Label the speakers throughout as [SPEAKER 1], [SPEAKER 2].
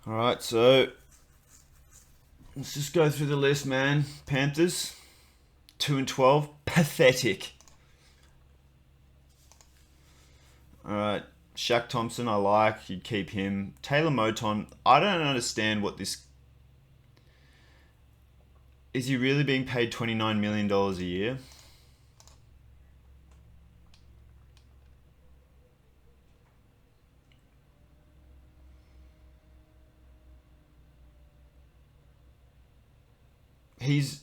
[SPEAKER 1] All right, so let's just go through the list, man. Panthers, 2-12, pathetic. All right, Shaq Thompson, I like. You'd keep him. Taylor Moton, I don't understand what this. Is he really being paid $29 million a year? He's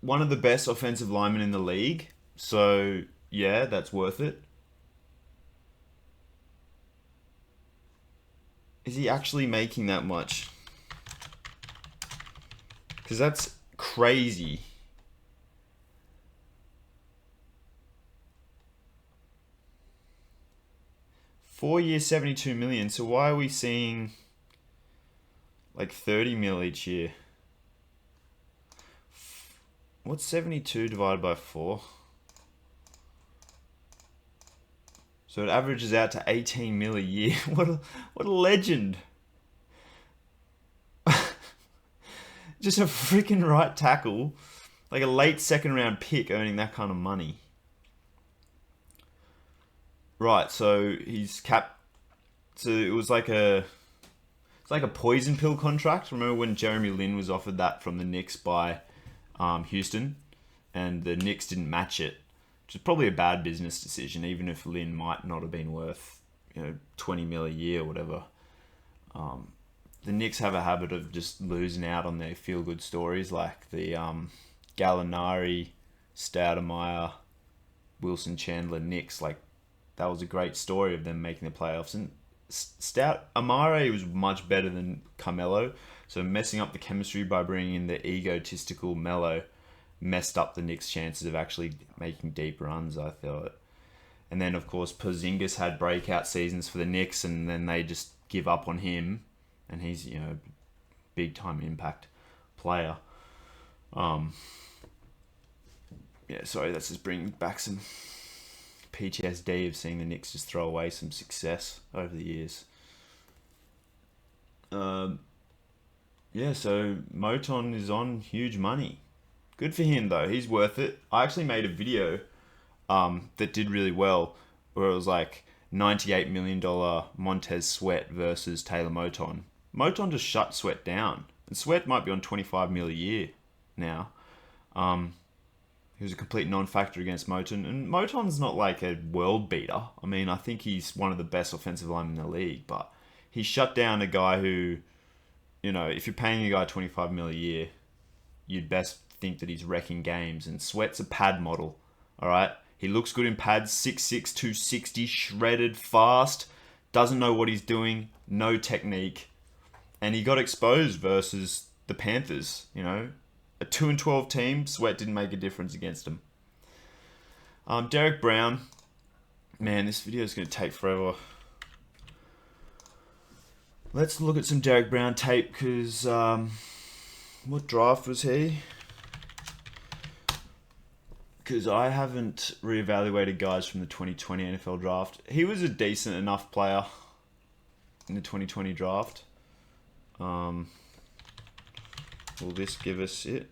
[SPEAKER 1] one of the best offensive linemen in the league, so yeah, that's worth it. Is he actually making that much? Because that's crazy. 4 years, 72 million. So why are we seeing like 30 mil each year? What's 72 divided by 4? So it averages out to 18 mil a year. What a legend. Just a freaking right tackle. Like a late second round pick earning that kind of money. Right, so he's capped. So it was like a poison pill contract. Remember when Jeremy Lin was offered that from the Knicks by Houston, and the Knicks didn't match it, which is probably a bad business decision, even if Lin might not have been worth 20 mil a year or whatever. The Knicks have a habit of just losing out on their feel good stories, like the Gallinari, Stoudemire, Wilson Chandler Knicks. Like that was a great story of them making the playoffs, and Amare was much better than Carmelo, so messing up the chemistry by bringing in the egotistical Melo messed up the Knicks' chances of actually making deep runs, I thought. And then, of course, Porzingis had breakout seasons for the Knicks, and then they just give up on him, and he's, big time impact player. Yeah, sorry, that's just bringing back some PTSD of seeing the Knicks just throw away some success over the years. Um, yeah, so Moton is on huge money. Good for him though. He's worth it. I actually made a video that did really well, where it was like $98 million Montez Sweat versus Taylor Moton. Moton just shut Sweat down, and Sweat might be on 25 mil a year now. Um, he was a complete non-factor against Moton, and Moton's not like a world beater. I mean, I think he's one of the best offensive linemen in the league, but he shut down a guy who, if you're paying a guy 25 mil a year, you'd best think that he's wrecking games. And Sweat's a pad model, all right? He looks good in pads, 6'6", 260, shredded, fast, doesn't know what he's doing, no technique. And he got exposed versus the Panthers, A 2-12 team, Sweat didn't make a difference against them. Derek Brown, man, this video is going to take forever. Let's look at some Derek Brown tape, because what draft was he? Because I haven't reevaluated guys from the 2020 NFL draft. He was a decent enough player in the 2020 draft. Will this give us it?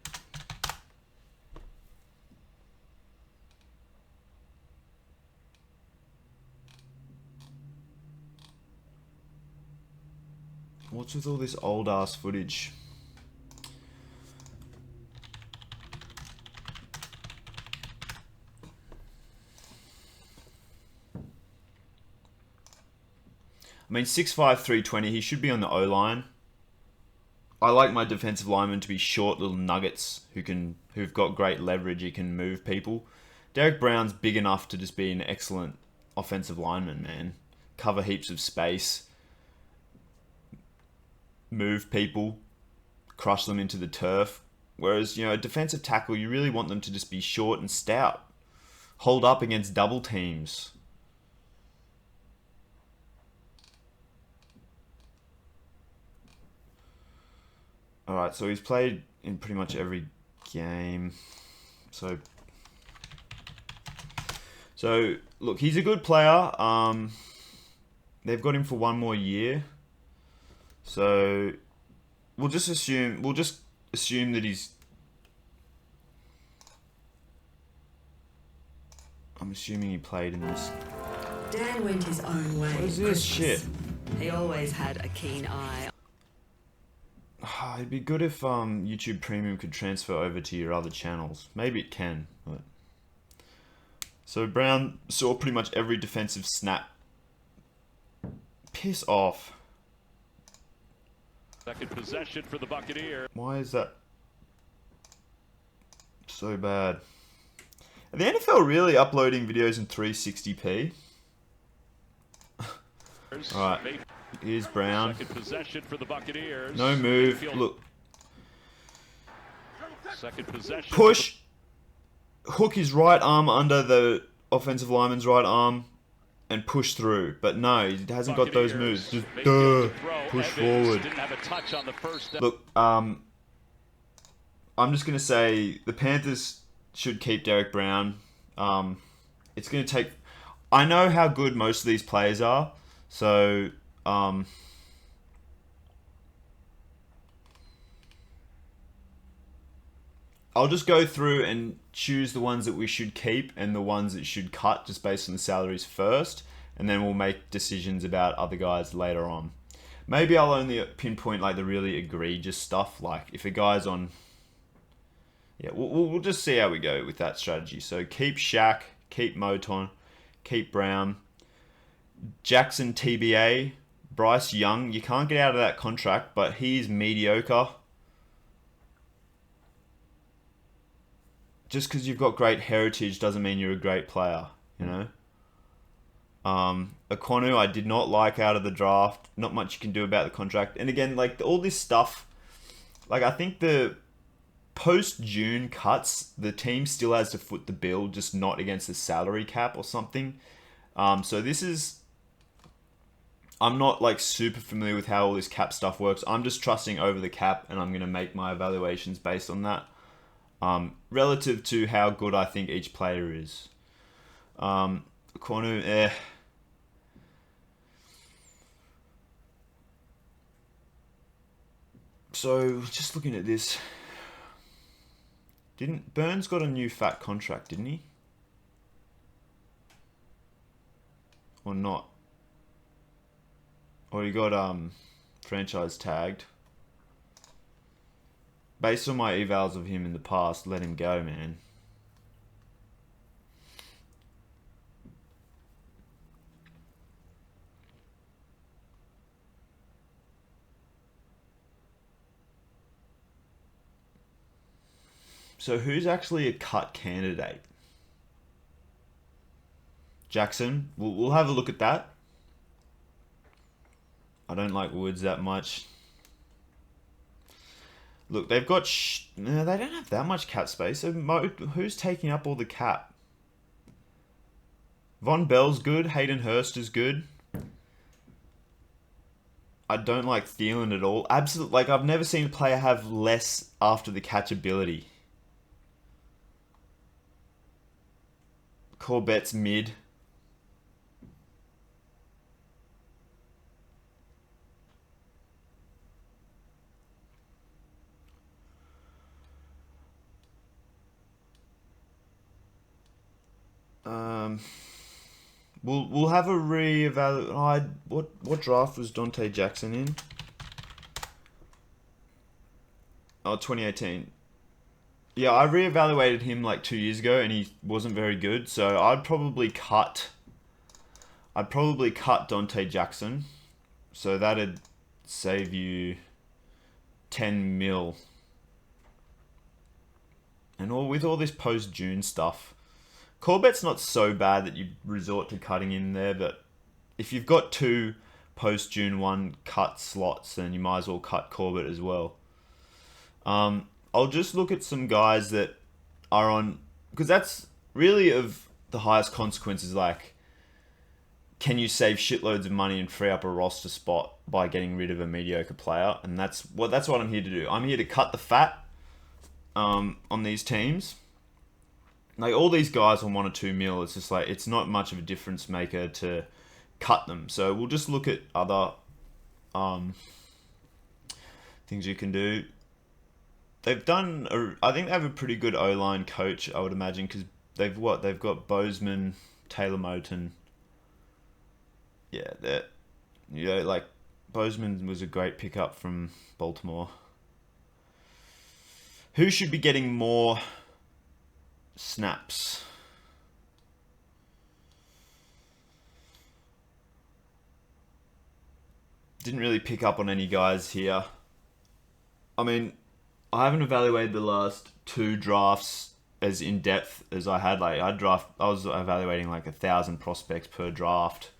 [SPEAKER 1] What's with all this old ass footage? I mean, 6'5", 320, he should be on the O-line. I like my defensive linemen to be short little nuggets who've got great leverage, he can move people. Derek Brown's big enough to just be an excellent offensive lineman, man. Cover heaps of space, move people, crush them into the turf. Whereas, a defensive tackle, you really want them to just be short and stout. Hold up against double teams. Alright, so he's played in pretty much every game. So look, he's a good player. They've got him for one more year. So we'll just assume that he's. I'm assuming he played in this.
[SPEAKER 2] Dan went his own way.
[SPEAKER 1] What is this shit?
[SPEAKER 2] He always had a keen eye.
[SPEAKER 1] It'd be good if YouTube Premium could transfer over to your other channels. Maybe it can. But... So Brown saw pretty much every defensive snap. Piss off.
[SPEAKER 3] Second possession for the Buccaneers.
[SPEAKER 1] Why is that so bad? Are the NFL really uploading videos in 360p? Alright, here's Brown.
[SPEAKER 3] Second possession for the Buccaneers.
[SPEAKER 1] No move. Look.
[SPEAKER 3] Second possession.
[SPEAKER 1] Push. Hook his right arm under the offensive lineman's right arm and push through. But no, he hasn't got those moves. Just push forward.
[SPEAKER 3] Didn't have a touch on the first.
[SPEAKER 1] Look, I'm just going to say the Panthers should keep Derek Brown. It's going to take... I know how good most of these players are. So, I'll just go through and choose the ones that we should keep and the ones that should cut just based on the salaries first. And then we'll make decisions about other guys later on. Maybe I'll only pinpoint like the really egregious stuff. Like if a guy's on... Yeah, we'll just see how we go with that strategy. So keep Shaq, keep Moton, keep Brown. Jackson TBA, Bryce Young, you can't get out of that contract, but he's mediocre. Just because you've got great heritage doesn't mean you're a great player, you know? Aquanu, I did not like out of the draft. Not much you can do about the contract. And again, like all this stuff, like I think the post-June cuts, the team still has to foot the bill, just not against the salary cap or something. So this is... I'm not like super familiar with how all this cap stuff works. I'm just trusting over the cap and I'm going to make my evaluations based on that. Relative to how good I think each player is. Cornu, So, just looking at this. Burns got a new fat contract, didn't he? Or not? Or he got franchise tagged. Based on my evals of him in the past, let him go, man. So who's actually a cut candidate? Jackson. We'll have a look at that. I don't like Woods that much. Look, they've got... No, they don't have that much cap space. So who's taking up all the cap? Von Bell's good. Hayden Hurst is good. I don't like Thielen at all. Absolutely. Like, I've never seen a player have less after the catch ability. Corbett's mid. We'll have a re-evaluate. What draft was Dante Jackson in? Oh, 2018. Yeah, I re-evaluated him like 2 years ago, and he wasn't very good. So I'd probably cut Dante Jackson. So that'd save you 10 mil. And with all this post-June stuff. Corbett's not so bad that you resort to cutting in there, but if you've got two post-June 1 cut slots, then you might as well cut Corbett as well. I'll just look at some guys that are on... Because that's really of the highest consequences, like... Can you save shitloads of money and free up a roster spot by getting rid of a mediocre player? And that's what I'm here to do. I'm here to cut the fat on these teams. Like, all these guys on 1 or 2 mil, it's just like, it's not much of a difference maker to cut them. So we'll just look at other things you can do. They've done. I think they have a pretty good O-line coach, I would imagine, because they've got Bozeman, Taylor Moton. Yeah, that. Like Bozeman was a great pickup from Baltimore. Who should be getting more snaps? Didn't really pick up on any guys here. I mean, I haven't evaluated the last 2 drafts as in depth as I had. Like I was evaluating like 1,000 prospects per draft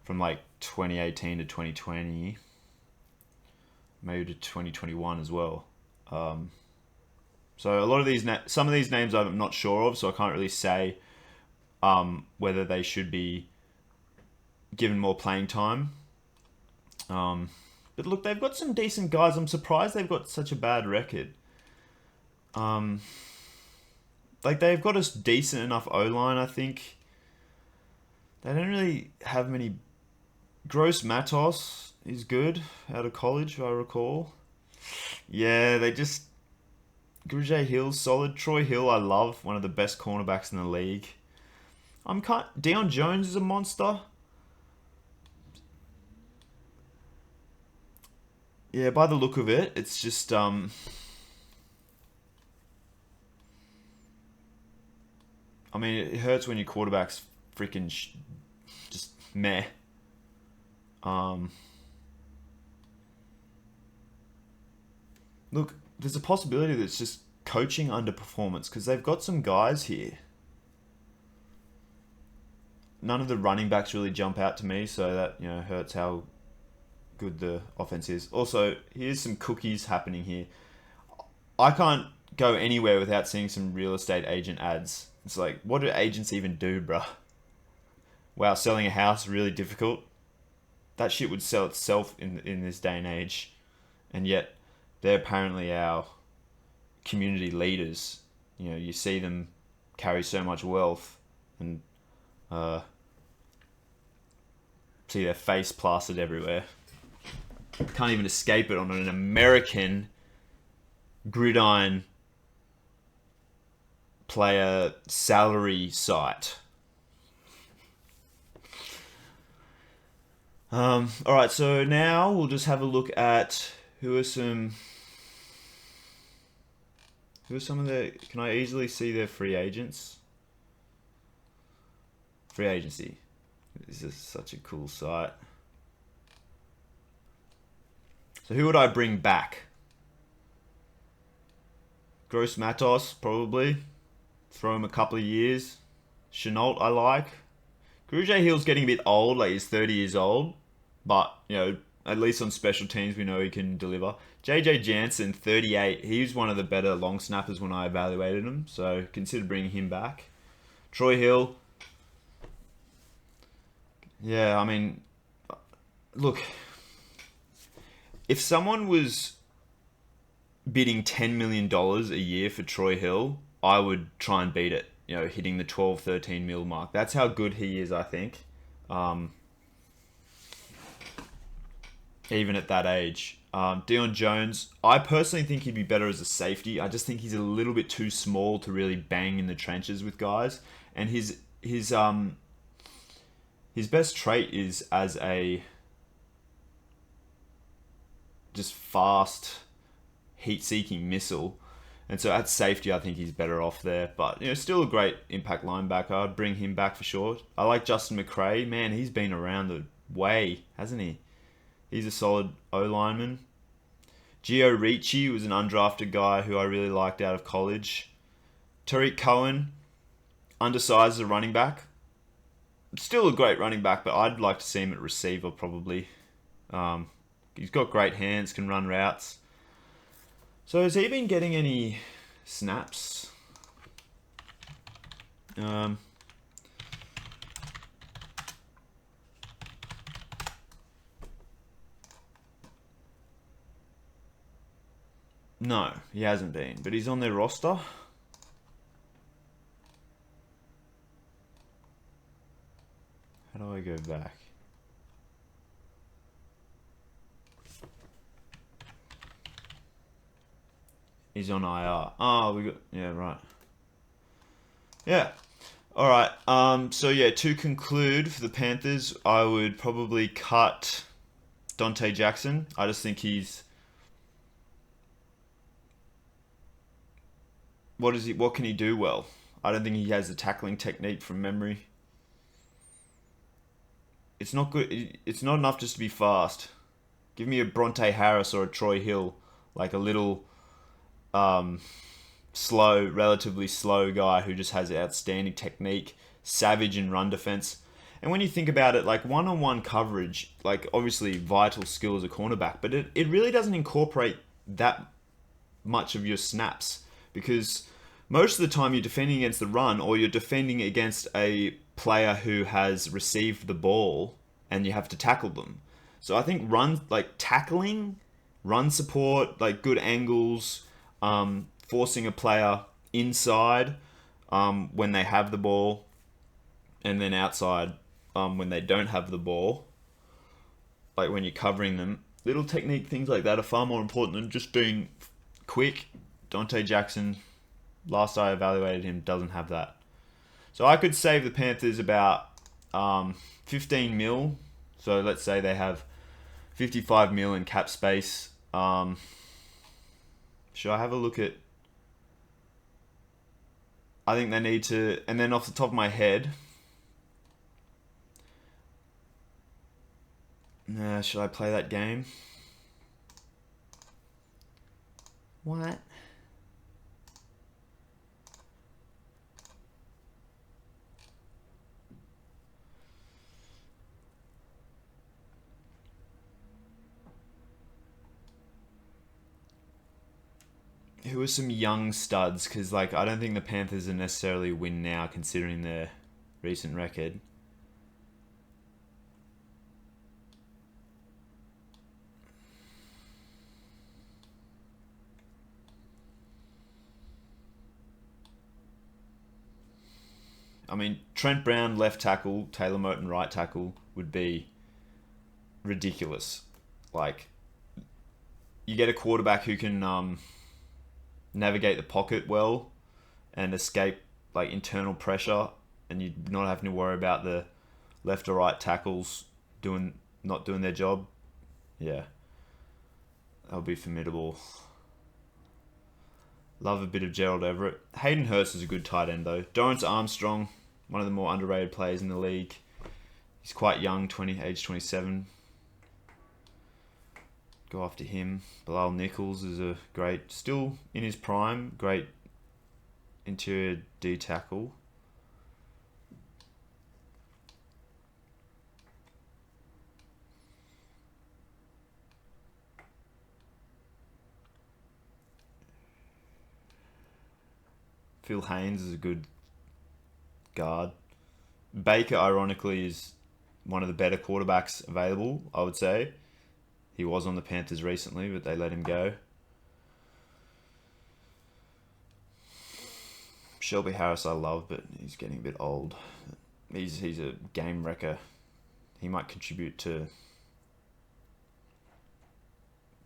[SPEAKER 1] from like 2018 to 2020, maybe to 2021 as well. So a lot of these, some of these names I'm not sure of, so I can't really say whether they should be given more playing time. But look, they've got some decent guys. I'm surprised they've got such a bad record. Like they've got a decent enough O-line, I think. They don't really have many. Gross Matos is good out of college, if I recall. Yeah, they just. Grugier Hill's solid. Troy Hill, I love. One of the best cornerbacks in the league. Deion Jones is a monster. Yeah, by the look of it, it's just I mean, it hurts when your quarterback's freaking just meh. Look, there's a possibility that it's just coaching underperformance because they've got some guys here. None of the running backs really jump out to me, so that hurts how good the offense is. Also, here's some cookies happening here. I can't go anywhere without seeing some real estate agent ads. It's like, what do agents even do, bruh? Wow, selling a house really difficult. That shit would sell itself in this day and age, and yet they're apparently our community leaders. You see them carry so much wealth and see their face plastered everywhere. Can't even escape it on an American gridiron player salary site. Alright, so now we'll just have a look at who are some of the... Can I easily see their free agents? Free agency. This is such a cool site. So who would I bring back? Gross Matos, probably. Throw him a couple of years. Chenault, I like. Grugier Hill's getting a bit old, like he's 30 years old. But, at least on special teams we know he can deliver. JJ Jansen, 38. He was one of the better long snappers when I evaluated him. So consider bringing him back. Troy Hill. Yeah, I mean, look, if someone was bidding $10 million a year for Troy Hill, I would try and beat it, hitting the 12, 13 mil mark. That's how good he is, I think. Even at that age. Deion Jones, I personally think he'd be better as a safety. I just think he's a little bit too small to really bang in the trenches with guys. And his best trait is as a just fast, heat-seeking missile. And so at safety, I think he's better off there. But, still a great impact linebacker. I'd bring him back for sure. I like Justin McCray. Man, he's been around the way, hasn't he? He's a solid O-lineman. Gio Ricci was an undrafted guy who I really liked out of college. Tariq Cohen, undersized as a running back. Still a great running back, but I'd like to see him at receiver probably. He's got great hands, can run routes. So has he been getting any snaps? No, he hasn't been, but he's on their roster. How do I go back? He's on IR. Oh, we got... Yeah, right. Yeah. All right. So, yeah, to conclude for the Panthers, I would probably cut Dante Jackson. I just think he's... What can he do well? I don't think he has the tackling technique from memory. It's not good. It's not enough just to be fast. Give me a Bronte Harris or a Troy Hill, like a little slow, relatively slow guy who just has outstanding technique, savage in run defense. And when you think about it, like one-on-one coverage, like obviously vital skill as a cornerback, but it really doesn't incorporate that much of your snaps because most of the time you're defending against the run or you're defending against a player who has received the ball and you have to tackle them. So I think tackling, run support, like good angles, forcing a player inside when they have the ball and then outside when they don't have the ball, like when you're covering them. Little technique things like that are far more important than just being quick. Dante Jackson, last I evaluated him, doesn't have that. So I could save the Panthers about 15 mil. So let's say they have 55 mil in cap space. Should I have a look at... I think they need to... And then off the top of my head... should I play that game? What? Who are some young studs? Because like I don't think the Panthers are necessarily win now, considering their recent record. I mean, Trent Brown left tackle, Taylor Moton right tackle would be ridiculous. Like, you get a quarterback who can navigate the pocket well and escape like internal pressure, and you're not having to worry about the left or right tackles not doing their job. Yeah, that'll be formidable. Love a bit of Gerald Everett. Hayden Hurst is a good tight end though. Dorrance Armstrong, one of the more underrated players in the league. He's quite young, age 27. Go after him. Bilal Nichols is a great, still in his prime, great interior D tackle. Phil Haynes is a good guard. Baker, ironically, is one of the better quarterbacks available, I would say. He was on the Panthers recently, but they let him go. Shelby Harris I love, but he's getting a bit old. He's a game wrecker. He might contribute to,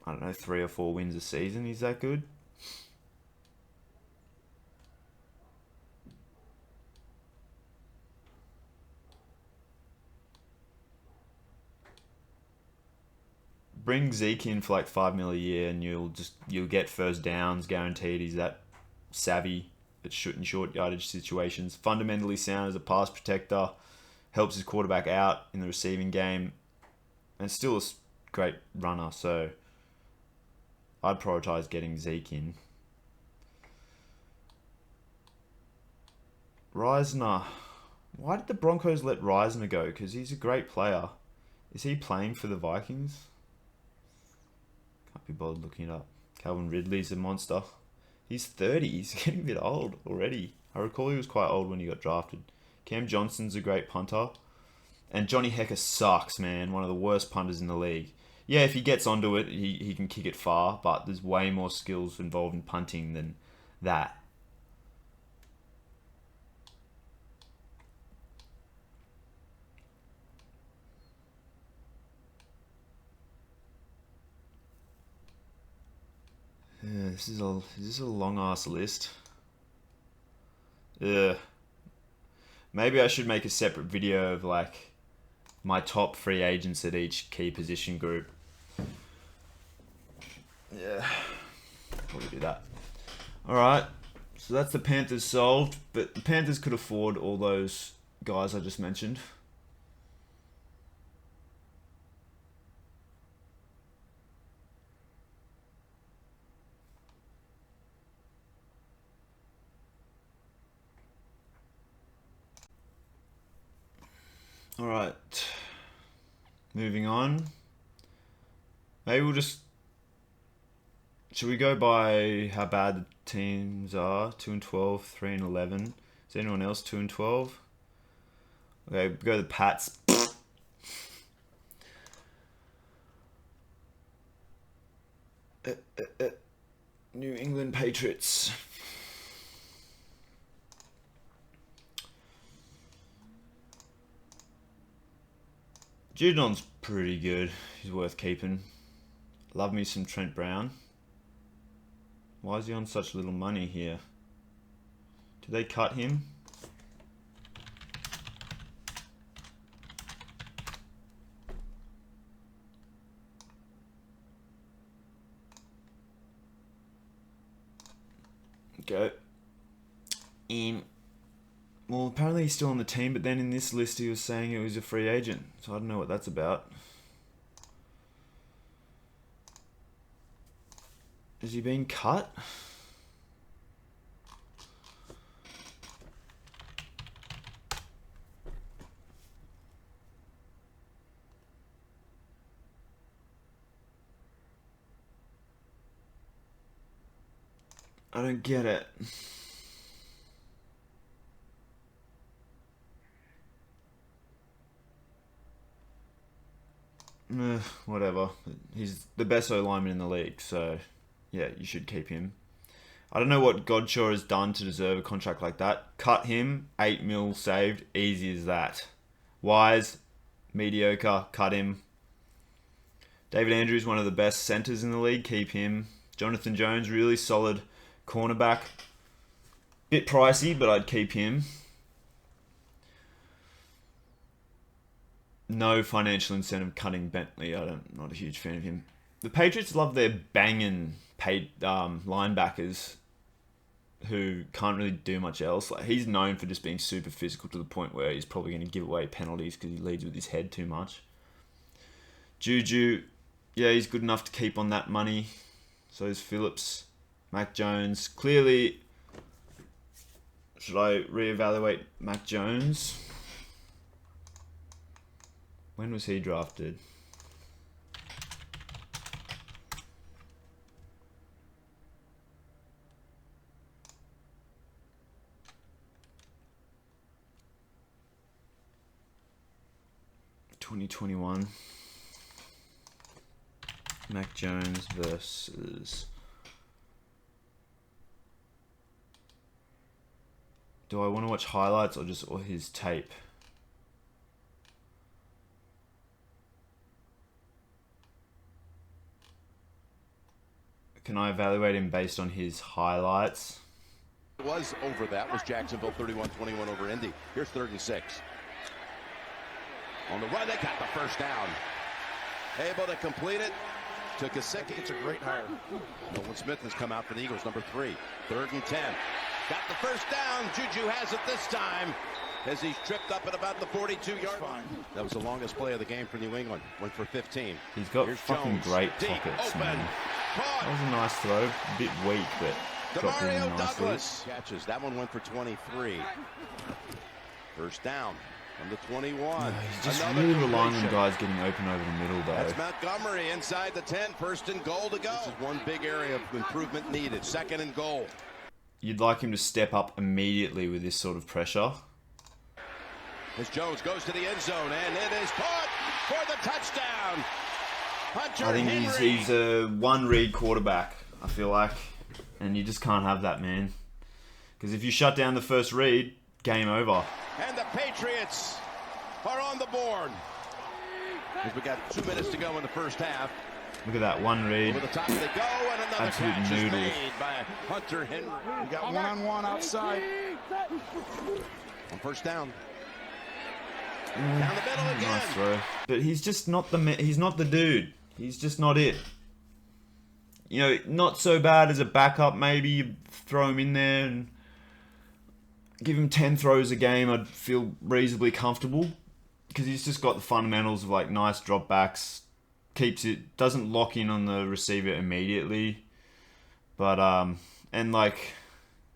[SPEAKER 1] I don't know, 3 or 4 wins a season. He's that good. Bring Zeke in for like 5 mil a year, and you'll get first downs guaranteed. He's that savvy at shooting short yardage situations. Fundamentally sound as a pass protector, helps his quarterback out in the receiving game, and still a great runner. So I'd prioritize getting Zeke in. Reisner. Why did the Broncos let Reisner go? Because he's a great player. Is he playing for the Vikings? Can't be bothered looking it up. Calvin Ridley's a monster. He's 30. He's getting a bit old already. I recall he was quite old when he got drafted. Cam Johnson's a great punter. And Johnny Hekker sucks, man. One of the worst punters in the league. Yeah, if he gets onto it, he can kick it far, but there's way more skills involved in punting than that. Yeah, is this a long ass list? Yeah. Maybe I should make a separate video of like my top free agents at each key position group. Yeah. Probably do that. Alright. So that's the Panthers solved, but the Panthers could afford all those guys I just mentioned. Alright. Moving on. Maybe we'll just... Should we go by how bad the teams are? 2-12, 3-11. Is anyone else 2-12? Okay, go to the Pats. New England Patriots. Judon's pretty good. He's worth keeping. Love me some Trent Brown. Why is he on such little money here? Did they cut him? Go. Well, apparently he's still on the team, but then in this list he was saying he was a free agent. So I don't know what that's about. Is he being cut? I don't get it. Whatever. He's the best O-lineman in the league, so yeah, you should keep him. I don't know what Godshaw has done to deserve a contract like that. Cut him, 8 mil saved, easy as that. Wise, mediocre, cut him. David Andrews, one of the best centers in the league, keep him. Jonathan Jones, really solid cornerback. Bit pricey, but I'd keep him. No financial incentive cutting Bentley. I'm not a huge fan of him. The Patriots love their banging linebackers who can't really do much else. Like, he's known for just being super physical to the point where he's probably going to give away penalties because he leads with his head too much. Juju, yeah, he's good enough to keep on that money. So is Phillips. Mac Jones. Clearly, should I reevaluate Mac Jones? When was he drafted? (2021) Mac Jones versus... Do I want to watch highlights or just his tape? Can I evaluate him based on his highlights?
[SPEAKER 4] It was over that was Jacksonville 31-21 over Indy. Here's 3rd and 6. On the run, they got the first down. Able to complete it to Gesicki. It's a great hire. Nolan Smith has come out for the Eagles, number 3. 3rd and 10. Got the first down. Juju has it this time as he's tripped up at about the 42-yard line. That was the longest play of the game for New England. Went for 15.
[SPEAKER 1] He's got
[SPEAKER 4] Here's
[SPEAKER 1] fucking
[SPEAKER 4] Jones.
[SPEAKER 1] great
[SPEAKER 4] Deep,
[SPEAKER 1] pockets,
[SPEAKER 4] open.
[SPEAKER 1] man.
[SPEAKER 4] Caught.
[SPEAKER 1] That was a nice throw. A bit weak, but dropped it in
[SPEAKER 4] Demario
[SPEAKER 1] nicely.
[SPEAKER 4] Douglas catches. That one went for 23. First down from the 21.
[SPEAKER 1] He's just
[SPEAKER 4] Another
[SPEAKER 1] really relying on
[SPEAKER 4] completion.
[SPEAKER 1] guys getting open over the middle, though.
[SPEAKER 4] That's Montgomery inside the 10. 1st and goal to go. This is one big area of improvement needed. 2nd and goal.
[SPEAKER 1] You'd like him to step up immediately with this sort of pressure.
[SPEAKER 4] As Jones goes to the end zone, and it is caught for the touchdown. Hunter
[SPEAKER 1] I think
[SPEAKER 4] Henry.
[SPEAKER 1] he's a one-read quarterback, I feel like. And you just can't have that, man. Because if you shut down the first read, game over.
[SPEAKER 4] And the Patriots are on the board. As we got 2 minutes to go in the first half.
[SPEAKER 1] Look at that one read.
[SPEAKER 4] Over the top they go, and another
[SPEAKER 1] Absolute
[SPEAKER 4] catch is
[SPEAKER 1] noodle.
[SPEAKER 4] made by Hunter Henry.
[SPEAKER 5] We got one-on-one outside.
[SPEAKER 4] On first down. Down the middle again.
[SPEAKER 1] Nice throw. But he's just not he's not the dude. He's just not it. You know, not so bad as a backup. Maybe you throw him in there and give him 10 throws a game. I'd feel reasonably comfortable because he's just got the fundamentals of like nice dropbacks. Keeps it, doesn't lock in on the receiver immediately, but and like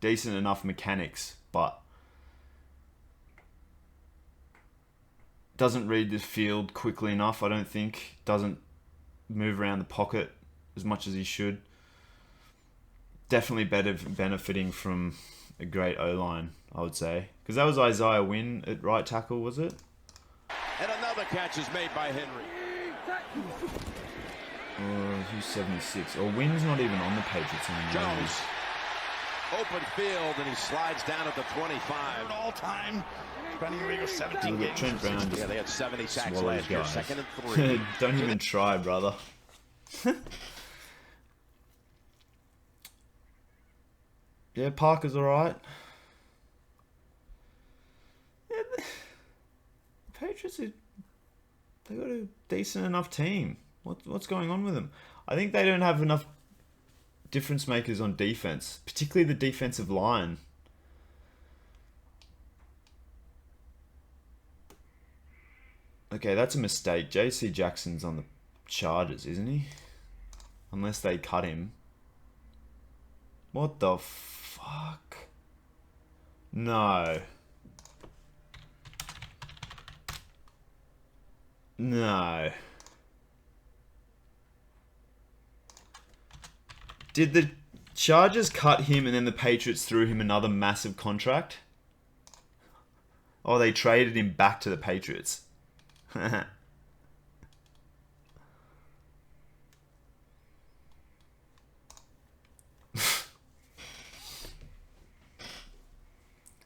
[SPEAKER 1] decent enough mechanics, but doesn't read the field quickly enough. I don't think. Doesn't move around the pocket as much as he should. Definitely benefiting from a great O-line, I would say, because that was Isaiah Wynn at right tackle, was it?
[SPEAKER 4] And another catch is made by Henry.
[SPEAKER 1] Who's 76? Or Wynn's not even on the Patriots anymore.
[SPEAKER 4] Jones. Open field, and he slides down at the 25.
[SPEAKER 5] All time. Spreading Rigo 17
[SPEAKER 1] Look at
[SPEAKER 5] games.
[SPEAKER 1] Trent Brown just
[SPEAKER 4] They had 70 sacks
[SPEAKER 1] swallows
[SPEAKER 4] last year.
[SPEAKER 1] guys.
[SPEAKER 4] 2nd and 3.
[SPEAKER 1] Don't even try, brother. Yeah, Parker's alright. Yeah, the Patriots they got a decent enough team. What's going on with them? I think they don't have enough difference makers on defense, particularly the defensive line. Okay, that's a mistake. JC Jackson's on the Chargers, isn't he? Unless they cut him. What the fuck? No. No. Did the Chargers cut him and then the Patriots threw him another massive contract? Oh, they traded him back to the Patriots.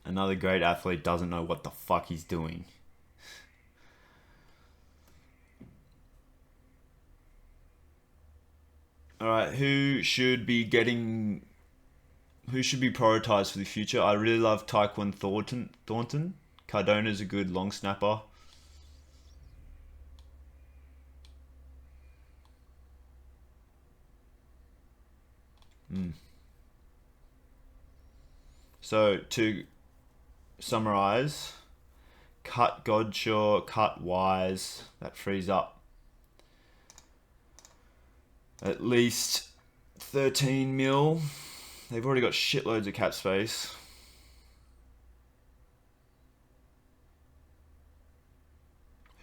[SPEAKER 1] Another great athlete doesn't know what the fuck he's doing. Alright, who should be prioritized for the future? I really love Tyquan Thornton. Cardona's a good long snapper. So, to summarize, cut Godshaw, cut Wise. That frees up at least 13 mil. They've already got shitloads of cap space.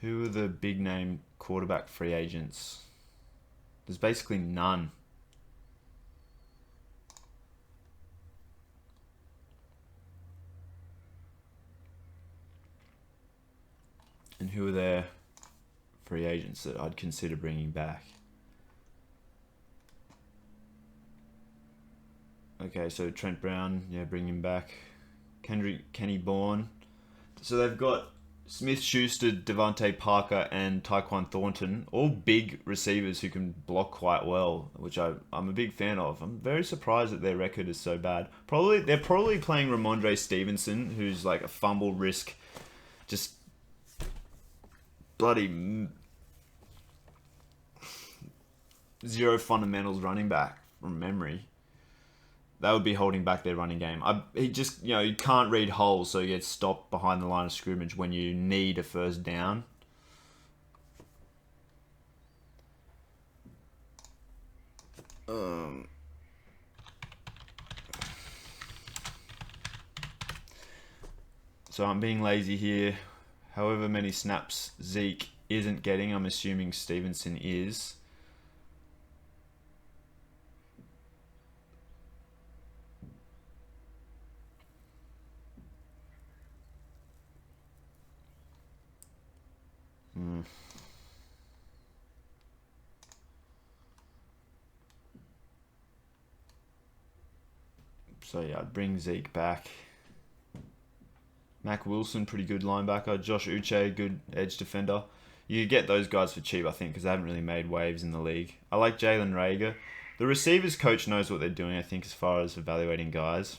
[SPEAKER 1] Who are the big name quarterback free agents? There's basically none. And who are their free agents that I'd consider bringing back? Okay, so Trent Brown, yeah, bring him back. Kenny Bourne. So they've got Smith-Schuster, Devontae Parker, and Tyquan Thornton, all big receivers who can block quite well, which I'm a big fan of. I'm very surprised that their record is so bad. They're probably playing Ramondre Stevenson, who's like a fumble risk, just bloody zero fundamentals running back from memory. That would be holding back their running game. He just, you can't read holes, so he gets stopped behind the line of scrimmage when you need a first down. So I'm being lazy here. However many snaps Zeke isn't getting, I'm assuming Stevenson is. So yeah, I'd bring Zeke back. Mac Wilson, pretty good linebacker. Josh Uche, good edge defender. You get those guys for cheap, I think, because they haven't really made waves in the league. I like Jalen Rager. The receivers coach knows what they're doing, I think, as far as evaluating guys.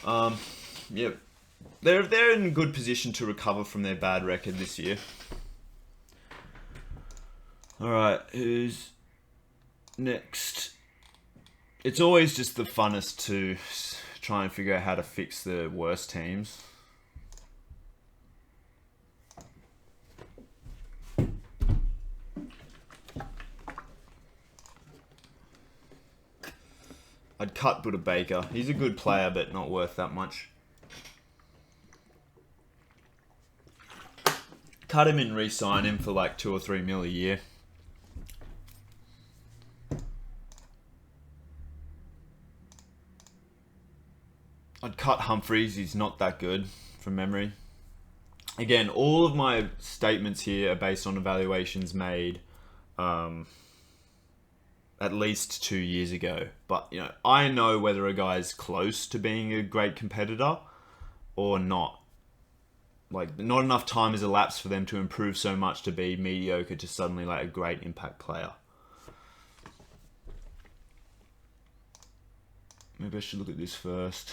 [SPEAKER 1] Yeah, they're in a good position to recover from their bad record this year. All right, who's next? It's always just the funnest to try and figure out how to fix the worst teams. I'd cut Buda Baker. He's a good player, but not worth that much. Cut him and re-sign him for like 2 or 3 mil a year. I'd cut Humphreys. He's not that good from memory. Again, all of my statements here are based on evaluations made at least 2 years ago. But, you know, I know whether a guy's close to being a great competitor or not. Like, not enough time has elapsed for them to improve so much to be mediocre to suddenly like a great impact player. Maybe I should look at this first.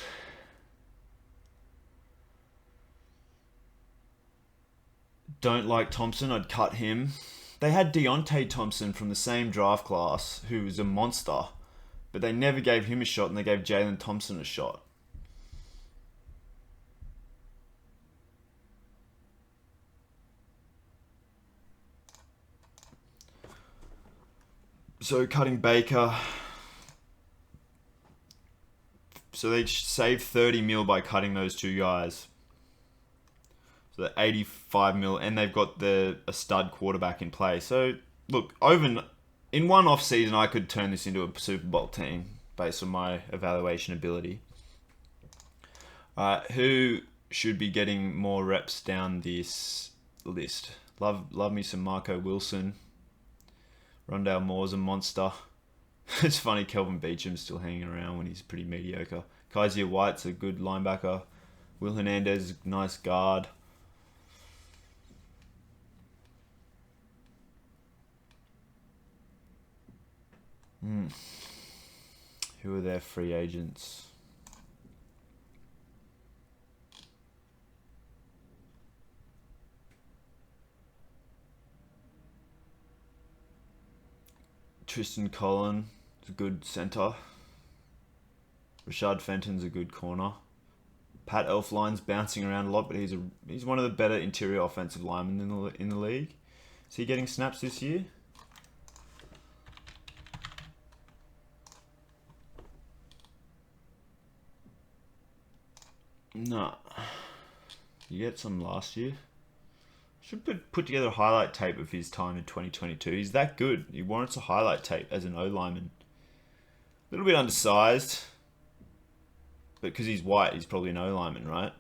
[SPEAKER 1] Don't like Thompson. I'd cut him. They had Deontay Thompson from the same draft class who was a monster, but they never gave him a shot and they gave Jalen Thompson a shot. So cutting Baker. So they saved 30 mil by cutting those two guys. So the 85 mil, and they've got a stud quarterback in play. So look, in one off season, I could turn this into a Super Bowl team based on my evaluation ability. Who should be getting more reps down this list? Love me some Marco Wilson. Rondale Moore's a monster. It's funny Kelvin Beacham's still hanging around when he's pretty mediocre. Kaiser White's a good linebacker. Will Hernandez, nice guard. Who are their free agents? Tristan Collin is a good center. Rashad Fenton's a good corner. Pat Elfline's bouncing around a lot, but he's one of the better interior offensive linemen in the league. Is he getting snaps this year? No. You get some last year. Should put together a highlight tape of his time in 2022. He's that good. He warrants a highlight tape as an O-lineman. A little bit undersized. But because he's white, he's probably an O-lineman, right?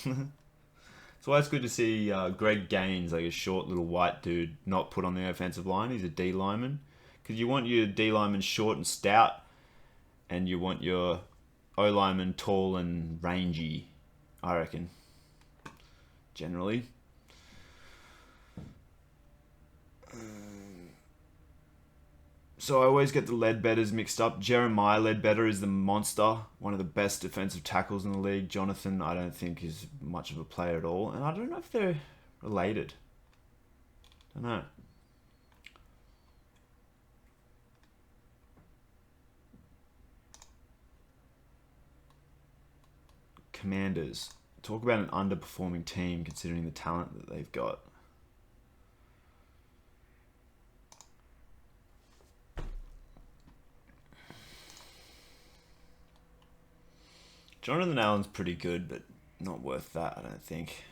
[SPEAKER 1] That's why it's good to see Greg Gaines, like a short little white dude, not put on the offensive line. He's a D-lineman. Because you want your D-lineman short and stout. And you want your O-lineman tall and rangy, I reckon. Generally. So I always get the Ledbetters mixed up. Jeremiah Ledbetter is the monster, one of the best defensive tackles in the league. Jonathan, I don't think is much of a player at all. And I don't know if they're related. I don't know. Commanders. Talk about an underperforming team considering the talent that they've got. Jonathan Allen's pretty good, but not worth that, I don't think.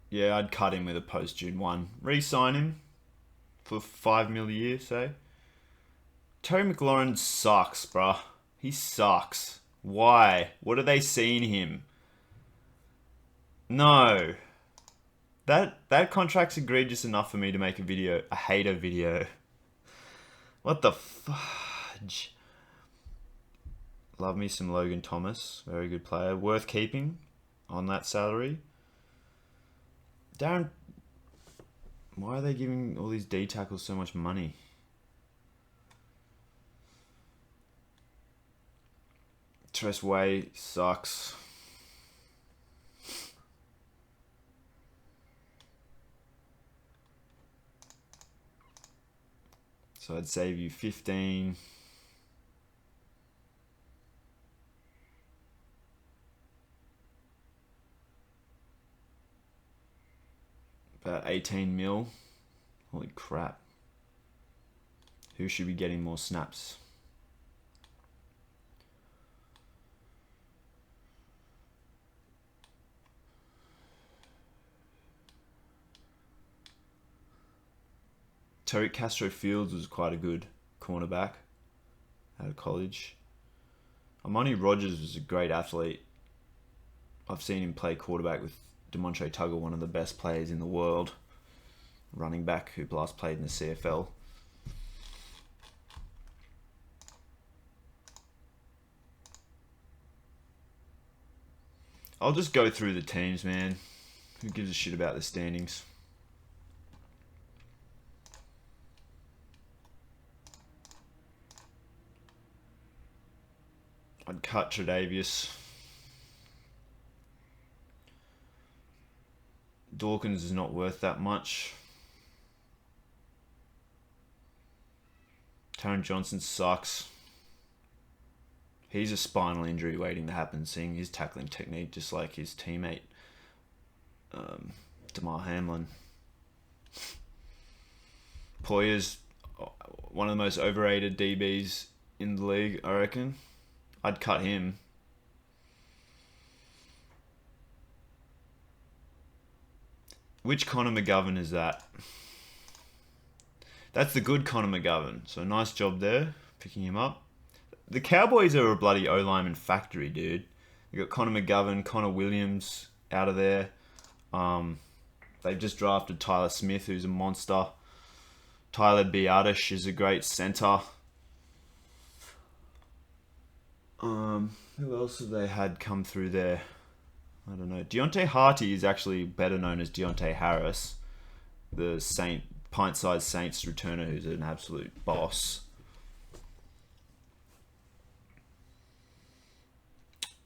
[SPEAKER 1] Yeah, I'd cut him with a post-June 1. Re-sign him for $5 million a year, say. Terry McLaurin sucks, bruh. He sucks. Why? What are they seeing him? No. That contract's egregious enough for me to make a video, a hater video. What the fudge? Love me some Logan Thomas. Very good player. Worth keeping. on that salary. Darren, why are they giving all these D tackles so much money? Tress Way sucks. So I'd save you 15. About 18 mil. Holy crap. Who should be getting more snaps? Tariq Castro Fields was quite a good cornerback out of college. Amani Rogers was a great athlete. I've seen him play quarterback with Demontre Tuggle, one of the best players in the world. Running back who last played in the CFL. I'll just go through the teams, man. Who gives a shit about the standings? I'd cut Tredavious. Dawkins is not worth that much. Taron Johnson sucks. He's a spinal injury waiting to happen, seeing his tackling technique just like his teammate, Damar Hamlin. Poyer's one of the most overrated DBs in the league, I reckon. I'd cut him. Which Connor McGovern is that? That's the good Connor McGovern. So nice job there, picking him up. The Cowboys are a bloody O-lineman factory, dude. You got Connor McGovern, Connor Williams out of there. They've just drafted Tyler Smith, who's a monster. Tyler Biadasz is a great center. Who else have they had come through there? I don't know. Deontay Harty is actually better known as Deontay Harris, the pint-sized Saints returner who's an absolute boss.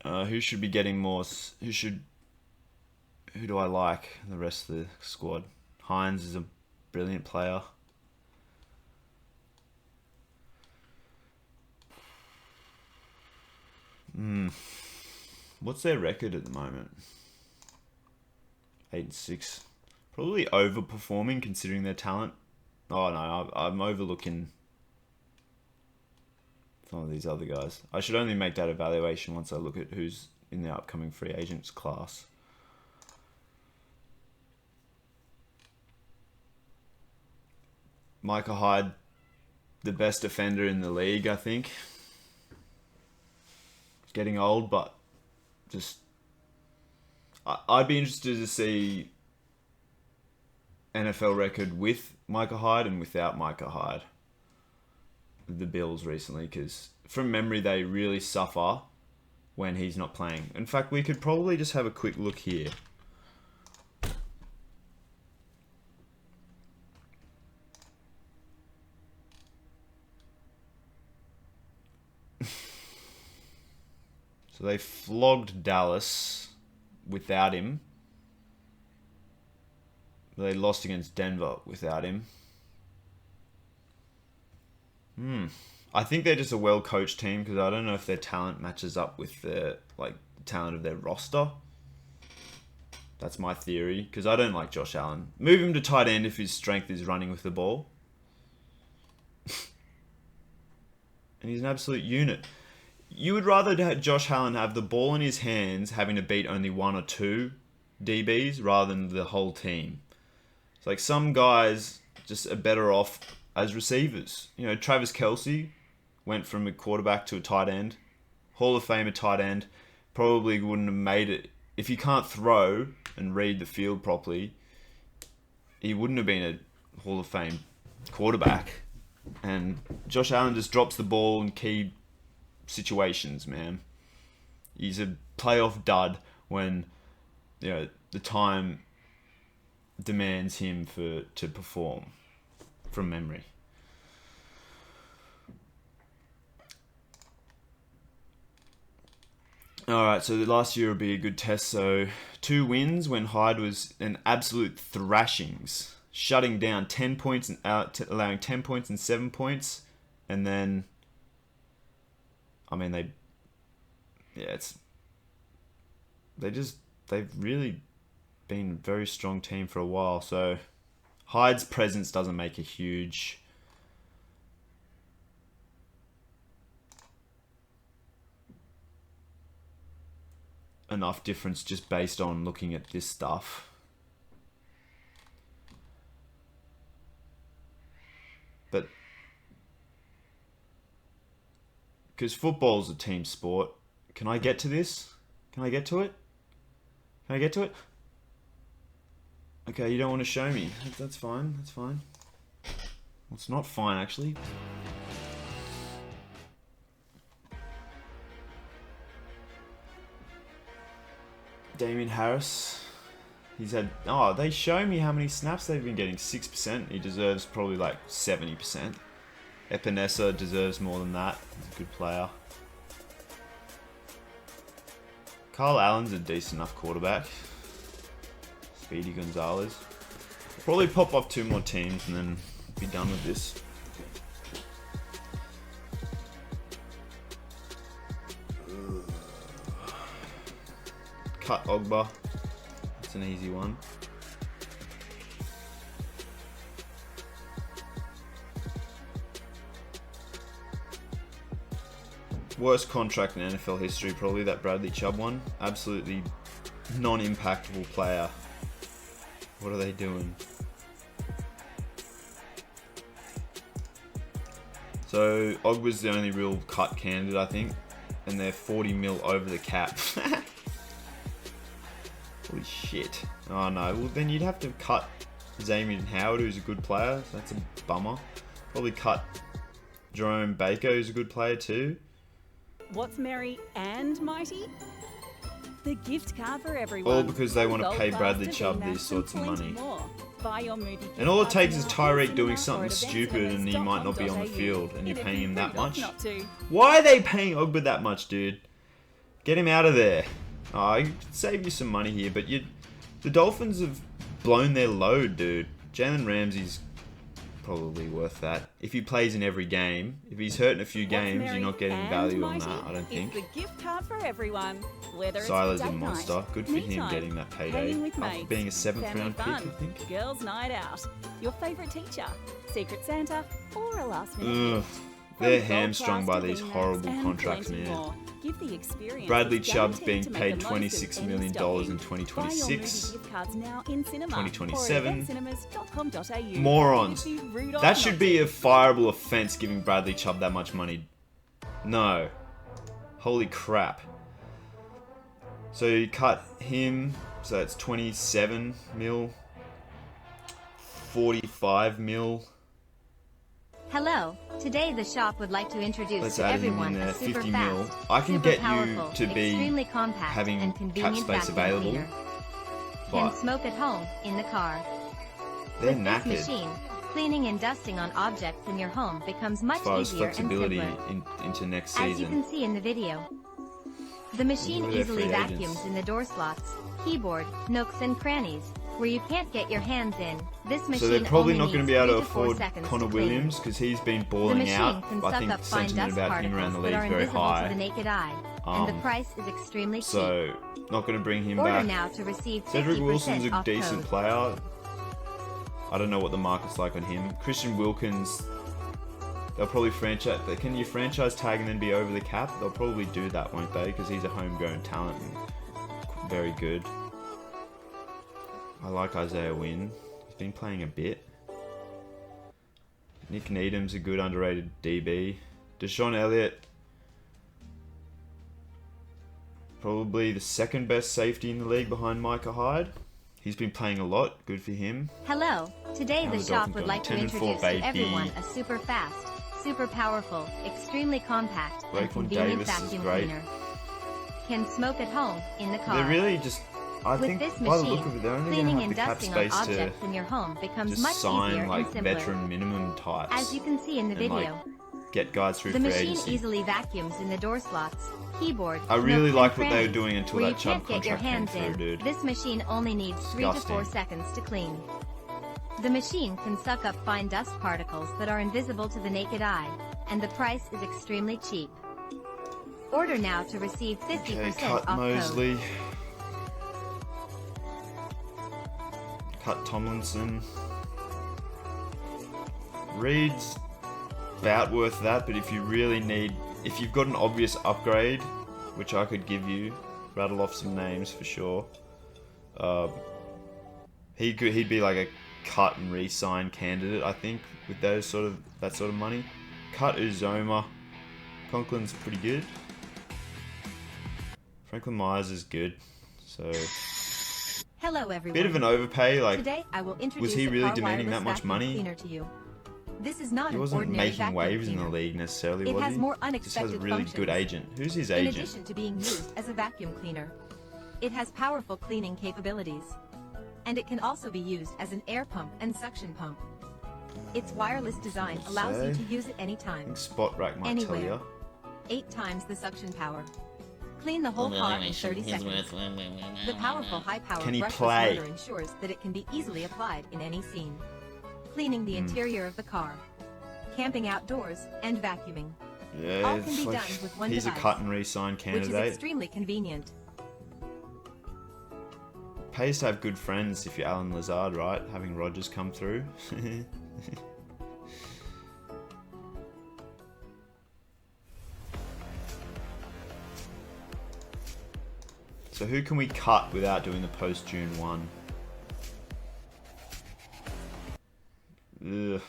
[SPEAKER 1] Who should be getting more? Who do I like? The rest of the squad. Hines is a brilliant player. What's their record at the moment? 8-6. Probably overperforming considering their talent. Oh no, I'm overlooking some of these other guys. I should only make that evaluation once I look at who's in the upcoming free agents class. Micah Hyde, the best defender in the league, I think. Getting old, but just I'd be interested to see NFL record with Micah Hyde and without Micah Hyde. The Bills recently, because from memory they really suffer when he's not playing. In fact, we could probably just have a quick look here. So they flogged Dallas without him. They lost against Denver without him. I think they're just a well-coached team because I don't know if their talent matches up with the talent of their roster. That's my theory because I don't like Josh Allen. Move him to tight end if his strength is running with the ball. And he's an absolute unit. You would rather have Josh Allen have the ball in his hands, having to beat only one or two DBs rather than the whole team. It's like some guys just are better off as receivers. You know, Travis Kelce went from a quarterback to a tight end. Hall of Famer tight end. Probably wouldn't have made it. If he can't throw and read the field properly, he wouldn't have been a Hall of Fame quarterback. And Josh Allen just drops the ball in key situations, man. He's a playoff dud when the time demands him to perform from memory. Alright, so the last year will be a good test. So 2 wins when Hyde was an absolute thrashings, shutting down 10 points and allowing 10 points and 7 points, and then they've really been a very strong team for a while. So Hyde's presence doesn't make a huge enough difference just based on looking at this stuff. But because football's a team sport, can I get to this? Can I get to it? Can I get to it? Okay, you don't want to show me. That's fine. That's fine. Well, it's not fine, actually. Damien Harris. He's had... Oh, they show me how many snaps they've been getting. 6%. He deserves probably like 70%. Epinesa deserves more than that. He's a good player. Carl Allen's a decent enough quarterback. Speedy Gonzalez. Probably pop off 2 more teams and then be done with this. Cut Ogba. That's an easy one. Worst contract in NFL history, probably that Bradley Chubb one. Absolutely non-impactable player. What are they doing? So Ogba's the only real cut candidate, I think, and they're 40 mil over the cap. Holy shit. Oh no, well then you'd have to cut Xavier Howard, who's a good player. So that's a bummer. Probably cut Jerome Baker, who's a good player too.
[SPEAKER 6] What's merry and mighty? The gift card for everyone.
[SPEAKER 1] All because they want to pay Bradley Chubb these sorts of money. And all it takes is Tyreek doing something stupid and he might not be on the field and you're paying him that much. Why are they paying Ogba that much, dude? Get him out of there. Oh, I could save you some money here, but the Dolphins have blown their load, dude. Jalen Ramsey's probably worth that. If he plays in every game, if he's hurt in a few games, you're not getting value on that, I don't think.
[SPEAKER 6] The gift card for everyone. Whether
[SPEAKER 1] Silas
[SPEAKER 6] it's
[SPEAKER 1] a monster. Good for him getting that payday. After being a 7th round pick, I think.
[SPEAKER 6] Girls' night out. Your favourite teacher. Secret Santa. Or a last minute gift.
[SPEAKER 1] They're hamstrung by these horrible contracts, man. Bradley Chubb's being paid $26 million in 2026, 2027. Morons. That should be a fireable offense, giving Bradley Chubb that much money. No. Holy crap. So you cut him, so that's 27 mil, 45 mil.
[SPEAKER 7] Hello, today the shop would like to introduce
[SPEAKER 1] Let's
[SPEAKER 7] to
[SPEAKER 1] add
[SPEAKER 7] everyone
[SPEAKER 1] him in there,
[SPEAKER 7] a super
[SPEAKER 1] 50
[SPEAKER 7] fast,
[SPEAKER 1] mil. I can
[SPEAKER 7] super
[SPEAKER 1] get you
[SPEAKER 7] powerful,
[SPEAKER 1] to be
[SPEAKER 7] extremely compact
[SPEAKER 1] having
[SPEAKER 7] and
[SPEAKER 1] cap
[SPEAKER 7] convenient
[SPEAKER 1] space
[SPEAKER 7] vacuum
[SPEAKER 1] available,
[SPEAKER 7] cleaner.
[SPEAKER 1] but
[SPEAKER 7] Can smoke at home, in the car.
[SPEAKER 1] they're
[SPEAKER 7] With
[SPEAKER 1] knackered
[SPEAKER 7] this machine, cleaning and dusting on objects in your home becomes much
[SPEAKER 1] as far as
[SPEAKER 7] easier and
[SPEAKER 1] flexibility
[SPEAKER 7] simpler.
[SPEAKER 1] into next
[SPEAKER 7] As you
[SPEAKER 1] season.
[SPEAKER 7] can see in the video, the machine
[SPEAKER 1] Look at their
[SPEAKER 7] easily
[SPEAKER 1] free
[SPEAKER 7] vacuums
[SPEAKER 1] agents.
[SPEAKER 7] in the door slots, keyboard, nooks and crannies, where you can't get your hands in. This machine
[SPEAKER 1] So they're probably
[SPEAKER 7] only
[SPEAKER 1] not going to
[SPEAKER 7] needs
[SPEAKER 1] be able to
[SPEAKER 7] 3 to 4
[SPEAKER 1] afford
[SPEAKER 7] seconds
[SPEAKER 1] Connor
[SPEAKER 7] to clean.
[SPEAKER 1] Williams because he's been
[SPEAKER 7] The
[SPEAKER 1] balling
[SPEAKER 7] machine
[SPEAKER 1] out.
[SPEAKER 7] can
[SPEAKER 1] I
[SPEAKER 7] suck
[SPEAKER 1] think
[SPEAKER 7] up fine
[SPEAKER 1] sentiment
[SPEAKER 7] dust
[SPEAKER 1] about him around
[SPEAKER 7] particles
[SPEAKER 1] the
[SPEAKER 7] that
[SPEAKER 1] league
[SPEAKER 7] are
[SPEAKER 1] is very
[SPEAKER 7] invisible to the
[SPEAKER 1] high.
[SPEAKER 7] naked eye, and the price is extremely cheap.
[SPEAKER 1] So not going to bring him
[SPEAKER 7] Order
[SPEAKER 1] back.
[SPEAKER 7] now to receive 50%
[SPEAKER 1] Cedric Wilson's a
[SPEAKER 7] off
[SPEAKER 1] decent
[SPEAKER 7] code.
[SPEAKER 1] player. I don't know what the market's like on him. Christian Wilkins, they'll probably franchise. Can you franchise tag and then be over the cap? They'll probably do that, won't they? Because he's a homegrown talent and very good. I like Isaiah Wynn. He's been playing a bit. Nick Needham's a good underrated DB. Deshaun Elliott, probably the second best safety in the league behind Micah Hyde. He's been playing a lot. Good for him.
[SPEAKER 7] Hello, today
[SPEAKER 1] How
[SPEAKER 7] the
[SPEAKER 1] the
[SPEAKER 7] shop
[SPEAKER 1] Dolphins
[SPEAKER 7] would
[SPEAKER 1] doing?
[SPEAKER 7] like to
[SPEAKER 1] 10-4,
[SPEAKER 7] introduce
[SPEAKER 1] baby.
[SPEAKER 7] to everyone a super fast, super powerful, extremely compact, and
[SPEAKER 1] Raekwon
[SPEAKER 7] convenient
[SPEAKER 1] Davis is
[SPEAKER 7] vacuum
[SPEAKER 1] great.
[SPEAKER 7] cleaner. Can smoke at home, in the car.
[SPEAKER 1] They're really just I
[SPEAKER 7] With
[SPEAKER 1] think
[SPEAKER 7] this
[SPEAKER 1] by the
[SPEAKER 7] machine,
[SPEAKER 1] look of it, they're only
[SPEAKER 7] cleaning
[SPEAKER 1] going
[SPEAKER 7] and
[SPEAKER 1] to have the cap
[SPEAKER 7] dusting on
[SPEAKER 1] space to
[SPEAKER 7] objects in your home becomes
[SPEAKER 1] just
[SPEAKER 7] much
[SPEAKER 1] sign
[SPEAKER 7] easier
[SPEAKER 1] like
[SPEAKER 7] and simpler.
[SPEAKER 1] veteran minimum types.
[SPEAKER 7] As you can see in the
[SPEAKER 1] and, like,
[SPEAKER 7] video,
[SPEAKER 1] get guys through
[SPEAKER 7] the
[SPEAKER 1] free
[SPEAKER 7] machine
[SPEAKER 1] agency.
[SPEAKER 7] easily vacuums in the door slots, keyboard,
[SPEAKER 1] I really
[SPEAKER 7] nooks,
[SPEAKER 1] liked
[SPEAKER 7] and
[SPEAKER 1] what they were
[SPEAKER 7] crannies
[SPEAKER 1] doing until
[SPEAKER 7] where
[SPEAKER 1] that
[SPEAKER 7] you
[SPEAKER 1] Chubb
[SPEAKER 7] can't get your
[SPEAKER 1] contract came
[SPEAKER 7] hands
[SPEAKER 1] through,
[SPEAKER 7] in.
[SPEAKER 1] dude.
[SPEAKER 7] This machine only needs 3 to 4
[SPEAKER 1] Disgusting.
[SPEAKER 7] seconds to clean. The machine can suck up fine dust particles that are invisible to the naked eye, and the price is extremely cheap. Order now to receive 50%
[SPEAKER 1] Okay, cut
[SPEAKER 7] off code.
[SPEAKER 1] Mosley. Cut Tomlinson. Reed's about worth that, but if you really need, if you've got an obvious upgrade, which I could give you, rattle off some names for sure. He'd be like a cut and re-sign candidate, I think, with that sort of money. Cut Uzoma. Conklin's pretty good. Franklin Myers is good, so
[SPEAKER 7] Hello everyone.
[SPEAKER 1] bit of an overpay. Like,
[SPEAKER 7] Today I will introduce
[SPEAKER 1] was he
[SPEAKER 7] the
[SPEAKER 1] really
[SPEAKER 7] car
[SPEAKER 1] demanding
[SPEAKER 7] wireless
[SPEAKER 1] that much
[SPEAKER 7] vacuum
[SPEAKER 1] money?
[SPEAKER 7] cleaner to you. This is not
[SPEAKER 1] he
[SPEAKER 7] an
[SPEAKER 1] wasn't
[SPEAKER 7] ordinary
[SPEAKER 1] making
[SPEAKER 7] vacuum
[SPEAKER 1] waves in
[SPEAKER 7] cleaner.
[SPEAKER 1] the league necessarily,
[SPEAKER 7] It
[SPEAKER 1] was
[SPEAKER 7] has
[SPEAKER 1] he?
[SPEAKER 7] more
[SPEAKER 1] Just has a
[SPEAKER 7] unexpected
[SPEAKER 1] really
[SPEAKER 7] functions.
[SPEAKER 1] good agent. Who's his
[SPEAKER 7] In
[SPEAKER 1] agent?
[SPEAKER 7] addition to being used as a vacuum cleaner, it has powerful cleaning capabilities. And it can also be used as an air pump and suction pump. Its wireless design allows you to use it
[SPEAKER 1] I
[SPEAKER 7] anytime,
[SPEAKER 1] think Spot Rack might tell
[SPEAKER 7] anywhere.
[SPEAKER 1] you.
[SPEAKER 7] 8 times the suction power. Clean the whole car in 30 seconds. The powerful high-power
[SPEAKER 1] Can he
[SPEAKER 7] brushless
[SPEAKER 1] play?
[SPEAKER 7] motor ensures that it can be easily applied in any scene. Cleaning the interior of the car, camping outdoors, and vacuuming,
[SPEAKER 1] Yeah,
[SPEAKER 7] all can
[SPEAKER 1] it's
[SPEAKER 7] be
[SPEAKER 1] like,
[SPEAKER 7] done with one
[SPEAKER 1] he's
[SPEAKER 7] device,
[SPEAKER 1] a cut and re-sign
[SPEAKER 7] which is
[SPEAKER 1] candidate.
[SPEAKER 7] extremely convenient.
[SPEAKER 1] Pays to have good friends if you're Alan Lazard, right? Having Rogers come through. So who can we cut without doing the post-June 1? Ugh.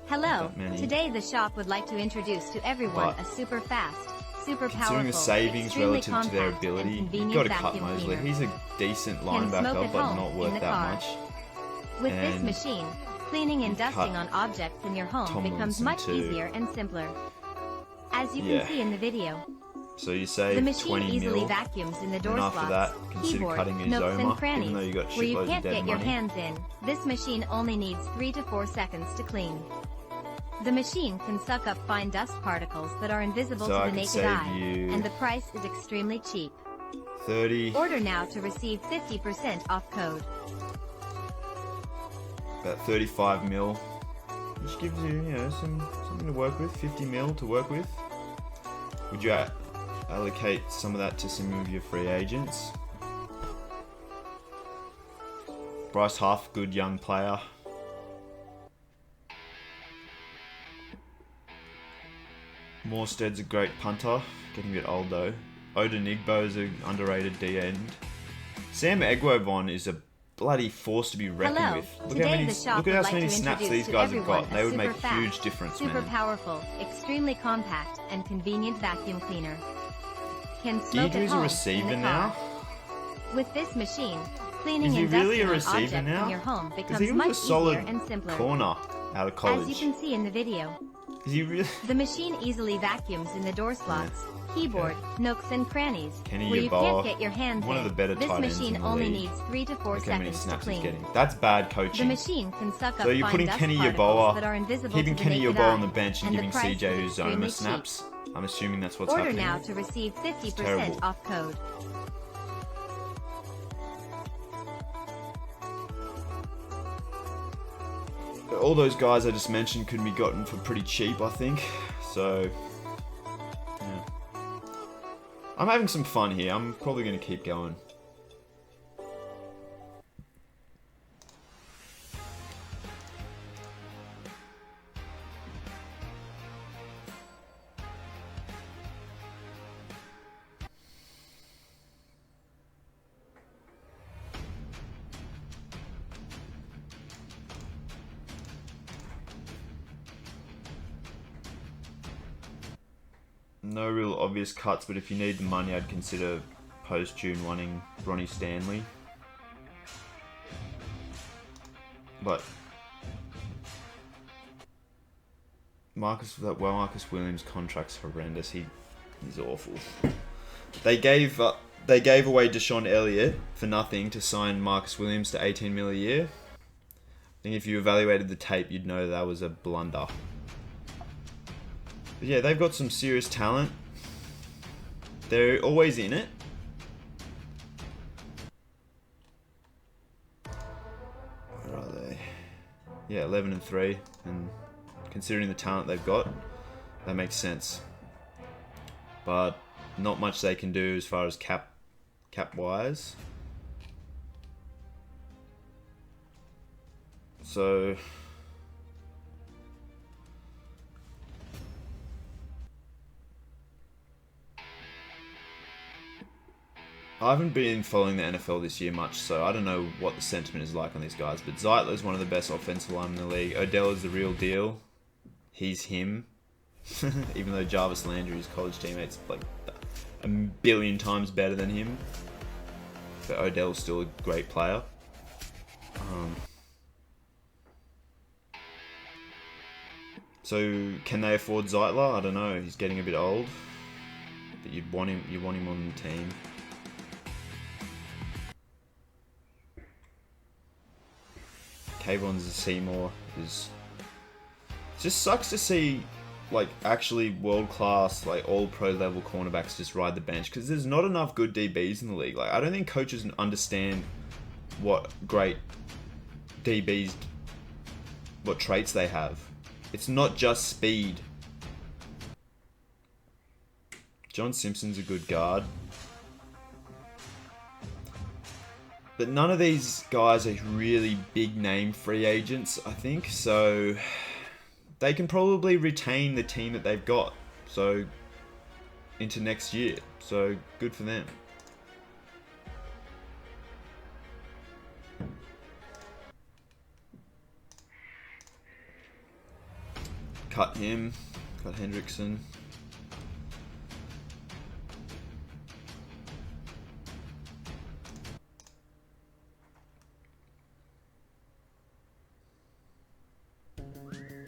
[SPEAKER 7] Hello,
[SPEAKER 1] Not many.
[SPEAKER 7] today the shop would like to introduce to everyone
[SPEAKER 1] But
[SPEAKER 7] a super fast, super
[SPEAKER 1] considering
[SPEAKER 7] powerful,
[SPEAKER 1] the savings
[SPEAKER 7] extremely
[SPEAKER 1] relative to their
[SPEAKER 7] compact,
[SPEAKER 1] ability,
[SPEAKER 7] and
[SPEAKER 1] you've got
[SPEAKER 7] convenient
[SPEAKER 1] to cut
[SPEAKER 7] vacuum
[SPEAKER 1] Mosley.
[SPEAKER 7] cleaner.
[SPEAKER 1] He's a decent
[SPEAKER 7] Can smoke
[SPEAKER 1] linebacker,
[SPEAKER 7] at
[SPEAKER 1] but
[SPEAKER 7] home
[SPEAKER 1] not
[SPEAKER 7] in
[SPEAKER 1] worth
[SPEAKER 7] the
[SPEAKER 1] that
[SPEAKER 7] car.
[SPEAKER 1] much.
[SPEAKER 7] With this
[SPEAKER 1] And
[SPEAKER 7] machine, cleaning and
[SPEAKER 1] cut
[SPEAKER 7] dusting on objects in your home becomes
[SPEAKER 1] Tomlinson
[SPEAKER 7] much
[SPEAKER 1] too.
[SPEAKER 7] easier and simpler. As you
[SPEAKER 1] Yeah.
[SPEAKER 7] can see in the video,
[SPEAKER 1] So you
[SPEAKER 7] the
[SPEAKER 1] save
[SPEAKER 7] machine
[SPEAKER 1] 20
[SPEAKER 7] easily
[SPEAKER 1] mil,
[SPEAKER 7] vacuums in the door
[SPEAKER 1] and after
[SPEAKER 7] slots,
[SPEAKER 1] that, consider
[SPEAKER 7] keyboard,
[SPEAKER 1] cutting his
[SPEAKER 7] nooks and
[SPEAKER 1] Zoma,
[SPEAKER 7] crannies,
[SPEAKER 1] even though you got
[SPEAKER 7] where you
[SPEAKER 1] shitloads
[SPEAKER 7] can't
[SPEAKER 1] of dead
[SPEAKER 7] get your
[SPEAKER 1] money.
[SPEAKER 7] hands in. This machine only needs 3 to 4 seconds to clean. The machine can suck up fine dust particles that are invisible
[SPEAKER 1] So
[SPEAKER 7] to
[SPEAKER 1] I
[SPEAKER 7] the
[SPEAKER 1] could
[SPEAKER 7] naked
[SPEAKER 1] save
[SPEAKER 7] eye,
[SPEAKER 1] you
[SPEAKER 7] and the price is extremely cheap.
[SPEAKER 1] 30,
[SPEAKER 7] Order now to receive 50% off code.
[SPEAKER 1] about 35 mil, which gives you, something to work with. 50 mil to work with. Would you allocate some of that to some of your free agents? Bryce Huff, good young player. Morstead's a great punter, getting a bit old though. Odenigbo's an underrated D end. Sam Egwobon is a bloody force to be reckoned
[SPEAKER 7] Hello,
[SPEAKER 1] with.
[SPEAKER 7] today the shop
[SPEAKER 1] Look
[SPEAKER 7] would
[SPEAKER 1] at
[SPEAKER 7] like
[SPEAKER 1] how many
[SPEAKER 7] to
[SPEAKER 1] snaps
[SPEAKER 7] introduce
[SPEAKER 1] these
[SPEAKER 7] to
[SPEAKER 1] guys have
[SPEAKER 7] everyone
[SPEAKER 1] got.
[SPEAKER 7] a
[SPEAKER 1] They would
[SPEAKER 7] super
[SPEAKER 1] make a
[SPEAKER 7] fast,
[SPEAKER 1] huge difference,
[SPEAKER 7] super
[SPEAKER 1] man.
[SPEAKER 7] powerful, extremely compact, and convenient vacuum cleaner. Can smoke
[SPEAKER 1] Deidre's
[SPEAKER 7] at
[SPEAKER 1] a
[SPEAKER 7] home
[SPEAKER 1] receiver
[SPEAKER 7] in the car.
[SPEAKER 1] now.
[SPEAKER 7] With this machine, cleaning
[SPEAKER 1] Is he
[SPEAKER 7] and
[SPEAKER 1] really
[SPEAKER 7] dusting
[SPEAKER 1] a
[SPEAKER 7] on
[SPEAKER 1] receiver
[SPEAKER 7] objects
[SPEAKER 1] now?
[SPEAKER 7] in your home
[SPEAKER 1] Because
[SPEAKER 7] becomes
[SPEAKER 1] he was
[SPEAKER 7] much
[SPEAKER 1] a solid
[SPEAKER 7] easier and simpler.
[SPEAKER 1] corner out of college.
[SPEAKER 7] As you can see in the video,
[SPEAKER 1] Is he really?
[SPEAKER 7] the machine easily vacuums in the door slots, keyboard, nooks and crannies,
[SPEAKER 1] Kenny
[SPEAKER 7] where you
[SPEAKER 1] Yeboah,
[SPEAKER 7] can't get your hands
[SPEAKER 1] one
[SPEAKER 7] in.
[SPEAKER 1] of the better
[SPEAKER 7] This
[SPEAKER 1] tight ends
[SPEAKER 7] machine
[SPEAKER 1] in the
[SPEAKER 7] only
[SPEAKER 1] league.
[SPEAKER 7] needs 3 to 4
[SPEAKER 1] Look how many
[SPEAKER 7] seconds to
[SPEAKER 1] snaps he's
[SPEAKER 7] clean.
[SPEAKER 1] getting. That's bad
[SPEAKER 7] The
[SPEAKER 1] coaching.
[SPEAKER 7] machine can suck up
[SPEAKER 1] So you're
[SPEAKER 7] fine
[SPEAKER 1] putting
[SPEAKER 7] dust
[SPEAKER 1] Kenny
[SPEAKER 7] particles
[SPEAKER 1] Yeboah,
[SPEAKER 7] that are invisible
[SPEAKER 1] keeping
[SPEAKER 7] to the
[SPEAKER 1] Kenny
[SPEAKER 7] naked
[SPEAKER 1] Yeboah
[SPEAKER 7] eye,
[SPEAKER 1] on the bench and
[SPEAKER 7] the
[SPEAKER 1] giving
[SPEAKER 7] price
[SPEAKER 1] CJ
[SPEAKER 7] is extremely
[SPEAKER 1] Uzoma
[SPEAKER 7] cheap.
[SPEAKER 1] snaps. I'm assuming that's what's
[SPEAKER 7] Order
[SPEAKER 1] happening.
[SPEAKER 7] now to receive 50%
[SPEAKER 1] terrible.
[SPEAKER 7] off code.
[SPEAKER 1] All those guys I just mentioned could be gotten for pretty cheap, I think. So, yeah. I'm having some fun here. I'm probably going to keep going. No real obvious cuts, but if you need the money, I'd consider post-June wanting Ronnie Stanley. But Marcus Williams' contract's horrendous. He's awful. They gave they gave away Deshaun Elliott for nothing to sign Marcus Williams to 18 mil a year. I think if you evaluated the tape, you'd know that was a blunder. But yeah, they've got some serious talent. They're always in it. Where are they? Yeah, 11-3, and considering the talent they've got, that makes sense. But not much they can do as far as cap wise. So I haven't been following the NFL this year much, so I don't know what the sentiment is like on these guys. But Zeitler's one of the best offensive linemen in the league. Odell is the real deal. He's him. Even though Jarvis Landry, his college teammate's like a billion times better than him. But Odell's still a great player. So can they afford Zeitler? I don't know. He's getting a bit old. But you want him on the team. Kayvon Seymour is... It just sucks to see like actually world-class, like all-pro level cornerbacks just ride the bench, because there's not enough good DBs in the league. Like, I don't think coaches understand what great DBs, what traits they have. It's not just speed. John Simpson's a good guard. But none of these guys are really big name free agents, I think. So they can probably retain the team that they've got. So into next year. So good for them. Cut him. Cut Hendrickson.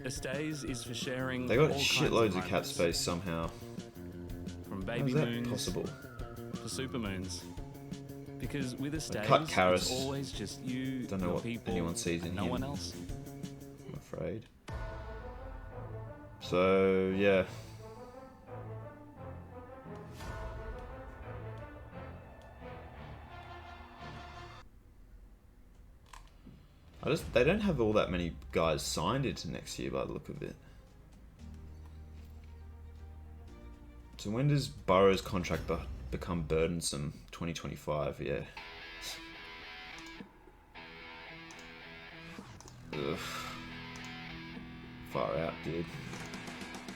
[SPEAKER 8] Estays is for sharing.
[SPEAKER 1] They got
[SPEAKER 8] all
[SPEAKER 1] shitloads
[SPEAKER 8] kinds
[SPEAKER 1] of cap
[SPEAKER 8] moments,
[SPEAKER 1] space somehow.
[SPEAKER 8] from
[SPEAKER 1] How
[SPEAKER 8] baby
[SPEAKER 1] is that
[SPEAKER 8] moons
[SPEAKER 1] possible?
[SPEAKER 8] to supermoons. Because with Estays,
[SPEAKER 1] cut Karras.
[SPEAKER 8] it's always just you,
[SPEAKER 1] Don't know
[SPEAKER 8] your
[SPEAKER 1] what
[SPEAKER 8] people,
[SPEAKER 1] anyone sees in
[SPEAKER 8] no
[SPEAKER 1] him.
[SPEAKER 8] one else.
[SPEAKER 1] I'm afraid. So yeah. They don't have all that many guys signed into next year by the look of it. So when does Burrow's contract become burdensome? 2025, yeah. Ugh. Far out, dude.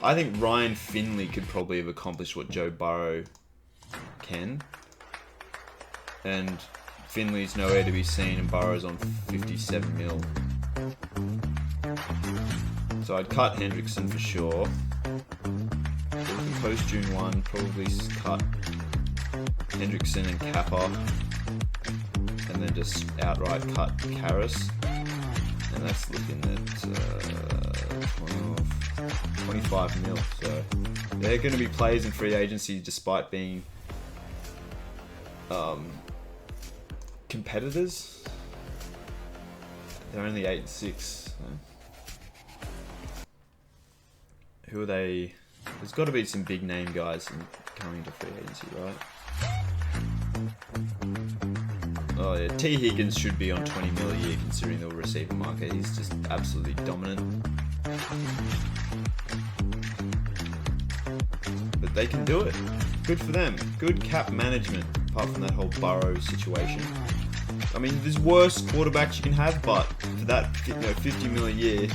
[SPEAKER 1] I think Ryan Finley could probably have accomplished what Joe Burrow can. And Finley's nowhere to be seen, and Burrow's on 57 mil. So I'd cut Hendrickson for sure. Post June 1, probably cut Hendrickson and Kappa. And then just outright cut Karras. And that's looking at 25 mil. So they're going to be players in free agency despite being competitors. They're only 8-6. So. Who are they? There's got to be some big name guys coming into free agency, right? Oh yeah, T. Higgins should be on 20 mil a year considering the receiver market. He's just absolutely dominant. But they can do it. Good for them. Good cap management, apart from that whole Burrow situation. I mean, there's worse quarterbacks you can have, but for that 50 mil a year,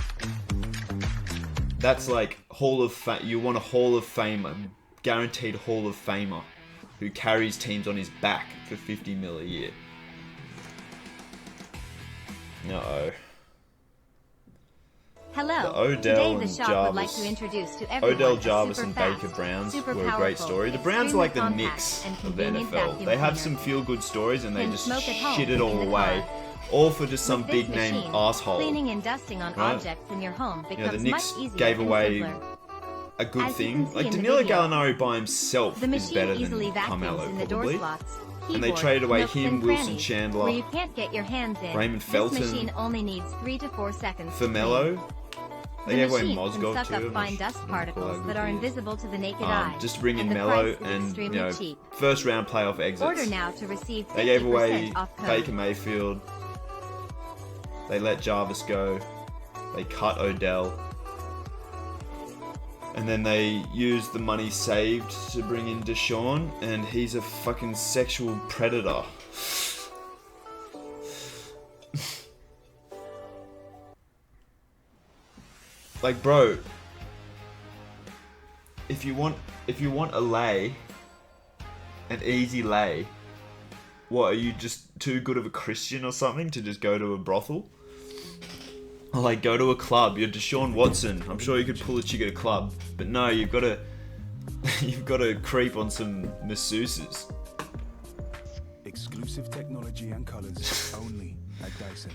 [SPEAKER 1] that's like you want a Hall of Famer, guaranteed Hall of Famer, who carries teams on his back for 50 mil a year.
[SPEAKER 7] Hello.
[SPEAKER 1] The Odell
[SPEAKER 7] Today
[SPEAKER 1] and
[SPEAKER 7] the shop
[SPEAKER 1] Jarvis.
[SPEAKER 7] would like to introduce to everyone
[SPEAKER 1] Odell
[SPEAKER 7] a
[SPEAKER 1] Jarvis
[SPEAKER 7] super
[SPEAKER 1] and
[SPEAKER 7] fast,
[SPEAKER 1] Baker Browns
[SPEAKER 7] super
[SPEAKER 1] were a great
[SPEAKER 7] powerful,
[SPEAKER 1] story. The Browns are like the
[SPEAKER 7] extremely
[SPEAKER 1] Knicks
[SPEAKER 7] compact and
[SPEAKER 1] of the
[SPEAKER 7] convenient
[SPEAKER 1] NFL.
[SPEAKER 7] vacuum
[SPEAKER 1] They have
[SPEAKER 7] cleaner.
[SPEAKER 1] some feel-good stories and they
[SPEAKER 7] Can
[SPEAKER 1] just
[SPEAKER 7] smoke at home,
[SPEAKER 1] shit it all
[SPEAKER 7] in the
[SPEAKER 1] away.
[SPEAKER 7] car.
[SPEAKER 1] All for just some
[SPEAKER 7] With this
[SPEAKER 1] big name
[SPEAKER 7] machine,
[SPEAKER 1] asshole.
[SPEAKER 7] Cleaning and dusting on
[SPEAKER 1] Right?
[SPEAKER 7] objects in your home
[SPEAKER 1] You
[SPEAKER 7] becomes
[SPEAKER 1] know, the Knicks
[SPEAKER 7] much easier
[SPEAKER 1] gave
[SPEAKER 7] and
[SPEAKER 1] away
[SPEAKER 7] simpler.
[SPEAKER 1] a good
[SPEAKER 7] As you
[SPEAKER 1] thing.
[SPEAKER 7] can see
[SPEAKER 1] Like
[SPEAKER 7] in the
[SPEAKER 1] Danilo
[SPEAKER 7] video,
[SPEAKER 1] Gallinari by himself
[SPEAKER 7] The
[SPEAKER 1] is
[SPEAKER 7] machine
[SPEAKER 1] better than
[SPEAKER 7] easily vacuums
[SPEAKER 1] Carmelo
[SPEAKER 7] in the door
[SPEAKER 1] probably.
[SPEAKER 7] slots, keyboard,
[SPEAKER 1] they traded away
[SPEAKER 7] nooks
[SPEAKER 1] him,
[SPEAKER 7] and
[SPEAKER 1] Wilson
[SPEAKER 7] crannies,
[SPEAKER 1] Chandler,
[SPEAKER 7] where you can't get your hands in.
[SPEAKER 1] Raymond
[SPEAKER 7] This
[SPEAKER 1] Felton,
[SPEAKER 7] machine only needs 3 to 4 seconds to clean.
[SPEAKER 1] Fermelo. They
[SPEAKER 7] The
[SPEAKER 1] gave away
[SPEAKER 7] machine can
[SPEAKER 1] Mozgov
[SPEAKER 7] suck
[SPEAKER 1] too.
[SPEAKER 7] up fine dust particles that are invisible to the naked eye.
[SPEAKER 1] Just to bring in
[SPEAKER 7] and the
[SPEAKER 1] Melo
[SPEAKER 7] price is
[SPEAKER 1] and
[SPEAKER 7] extremely cheap.
[SPEAKER 1] first round playoff exits.
[SPEAKER 7] Order now to receive 50%
[SPEAKER 1] They gave away
[SPEAKER 7] off code.
[SPEAKER 1] Baker Mayfield. They let Jarvis go. They cut Odell. And then they used the money saved to bring in Deshaun, and he's a fucking sexual predator. Like, bro, if you want a lay, an easy lay, what, are you just too good of a Christian or something to just go to a brothel? Or like go to a club? You're Deshaun Watson. I'm sure you could pull a chick at a club, but no, you've got to creep on some masseuses.
[SPEAKER 9] Exclusive technology and colors only at Dyson.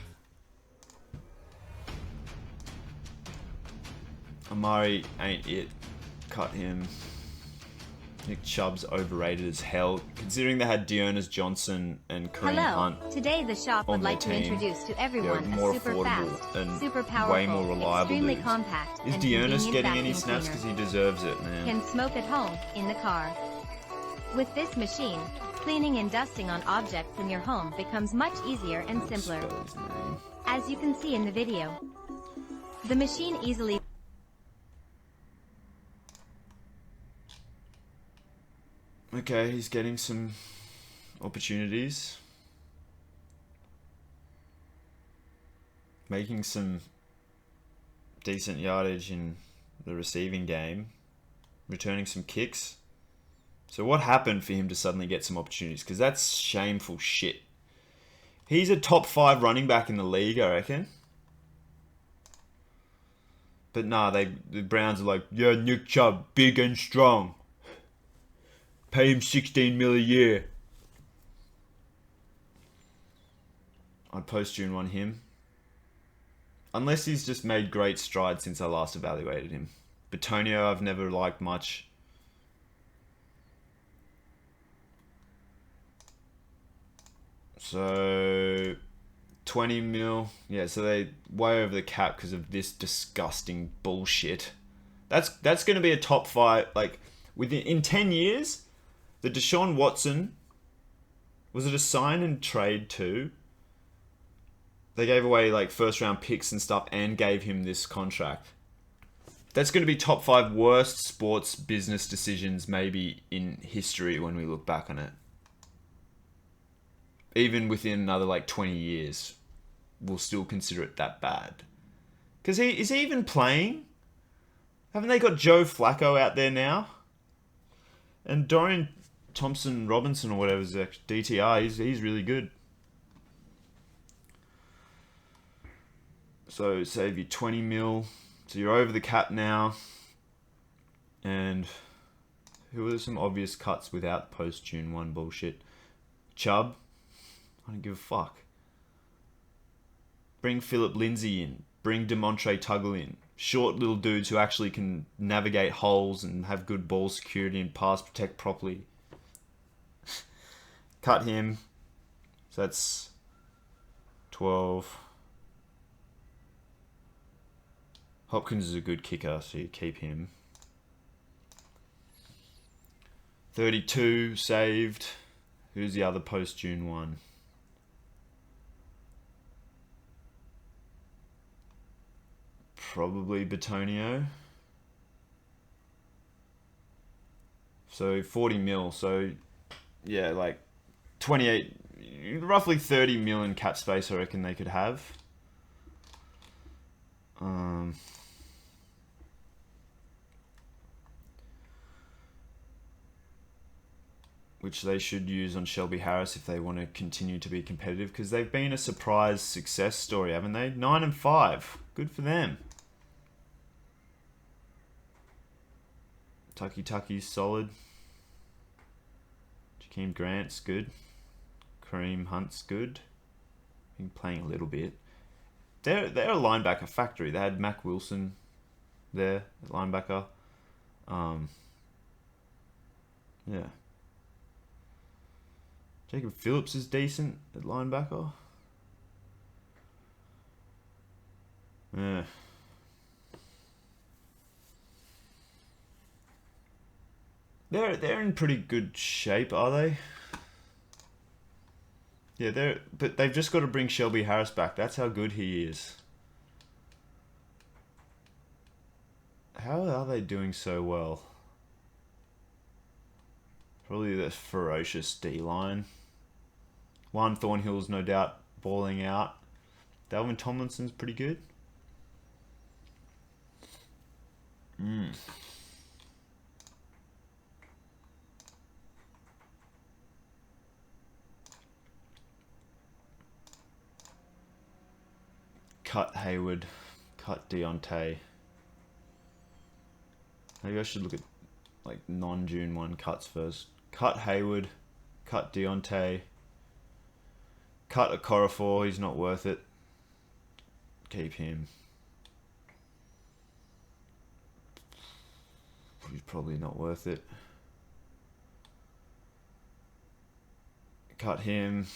[SPEAKER 1] Amari ain't it. Cut him. Nick Chubb's overrated as hell, considering they had Dearness Johnson and Kareem
[SPEAKER 7] Hello.
[SPEAKER 1] Hunt.
[SPEAKER 7] Today the shop would
[SPEAKER 1] on their
[SPEAKER 7] like to
[SPEAKER 1] team.
[SPEAKER 7] introduce to everyone
[SPEAKER 1] more
[SPEAKER 7] a super
[SPEAKER 1] affordable
[SPEAKER 7] fast,
[SPEAKER 1] and
[SPEAKER 7] super powerful,
[SPEAKER 1] way more reliable
[SPEAKER 7] extremely
[SPEAKER 1] dudes.
[SPEAKER 7] compact,
[SPEAKER 1] Is
[SPEAKER 7] and
[SPEAKER 1] Dearness
[SPEAKER 7] convenient
[SPEAKER 1] getting any
[SPEAKER 7] vacuum
[SPEAKER 1] snaps
[SPEAKER 7] cleaner.
[SPEAKER 1] because he deserves it, man?
[SPEAKER 7] Can smoke at home, in the car. With this machine, cleaning and dusting on objects in your home becomes much easier and simpler.
[SPEAKER 1] Spell his name.
[SPEAKER 7] As you can see in the video, the machine easily
[SPEAKER 1] Okay, he's getting some opportunities. Making some decent yardage in the receiving game. Returning some kicks. So what happened for him to suddenly get some opportunities? Because that's shameful shit. He's a top 5 running back in the league, I reckon. But nah, the Browns are like, yeah, Nick Chubb, big and strong. Pay him $16 million a year. I'd post June 1 him. Unless he's just made great strides since I last evaluated him. Betonio I've never liked much. So 20 mil. Yeah, so they way over the cap because of this disgusting bullshit. That's going to be a top 5. Like, in 10 years, the Deshaun Watson, was it a sign and trade too? They gave away like first round picks and stuff and gave him this contract. That's going to be top 5 worst sports business decisions maybe in history when we look back on it. Even within another like 20 years, we'll still consider it that bad. Because is he even playing? Haven't they got Joe Flacco out there now? And Dorian Thompson Robinson or whatever is DTR, he's really good. So save you 20 mil. So you're over the cap now. And who are some obvious cuts without post June 1 bullshit? Chubb. I don't give a fuck. Bring Philip Lindsay in. Bring Demontre Tuggle in. Short little dudes who actually can navigate holes and have good ball security and pass protect properly. Cut him. So that's 12. Hopkins is a good kicker, so you keep him. 32 saved. Who's the other post June 1? Probably Betonio. So 40 mil. So yeah, like 28, roughly 30 mil in cap space I reckon they could have. Which they should use on Shelby Harris if they want to continue to be competitive, because they've been a surprise success story, haven't they? 9-5. Good for them. Tucky's solid. Jakeem Grant's good. Kareem Hunt's good. Been playing a little bit. They're a linebacker factory. They had Mac Wilson there, linebacker. Yeah. Jacob Phillips is decent at linebacker. Yeah. They're in pretty good shape, are they? Yeah, but they've just got to bring Shelby Harris back. That's how good he is. How are they doing so well? Probably the ferocious D-line. Juan Thornhill's no doubt balling out. Dalvin Tomlinson's pretty good. Cut Hayward. Cut Deontay. Maybe I should look at like non-June 1 cuts first. Cut Hayward. Cut Deontay. Cut Okorafor. He's not worth it. Keep him. He's probably not worth it. Cut him.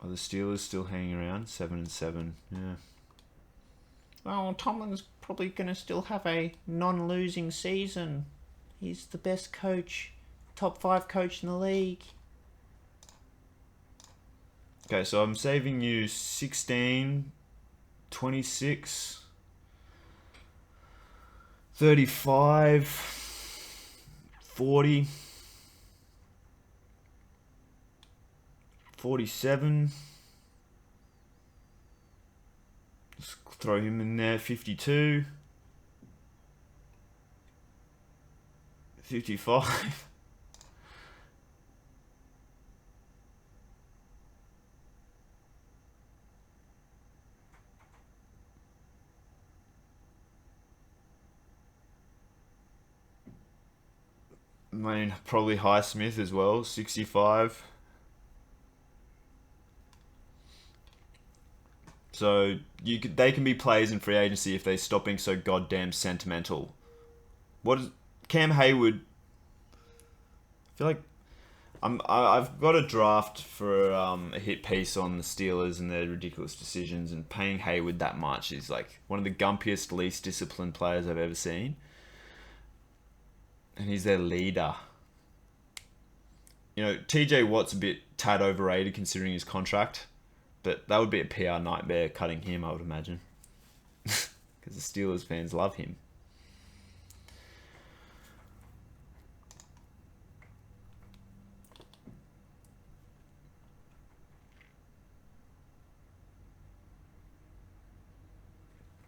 [SPEAKER 1] Are the Steelers still hanging around? 7-7. Yeah. Well, Tomlin's probably going to still have a non-losing season. He's the best coach. Top 5 coach in the league. Okay, so I'm saving you 16, 26, 35, 40, 47. Just throw him in there. 52, 55. I mean, probably Highsmith as well, 65. So they can be players in free agency if they stop being so goddamn sentimental. What is Cam Hayward? I feel like I've got a draft for a hit piece on the Steelers and their ridiculous decisions, and paying Hayward that much is like one of the gumpiest, least disciplined players I've ever seen. And he's their leader. You know, TJ Watt's a bit tad overrated considering his contract, but that would be a PR nightmare cutting him, I would imagine. Because the Steelers fans love him.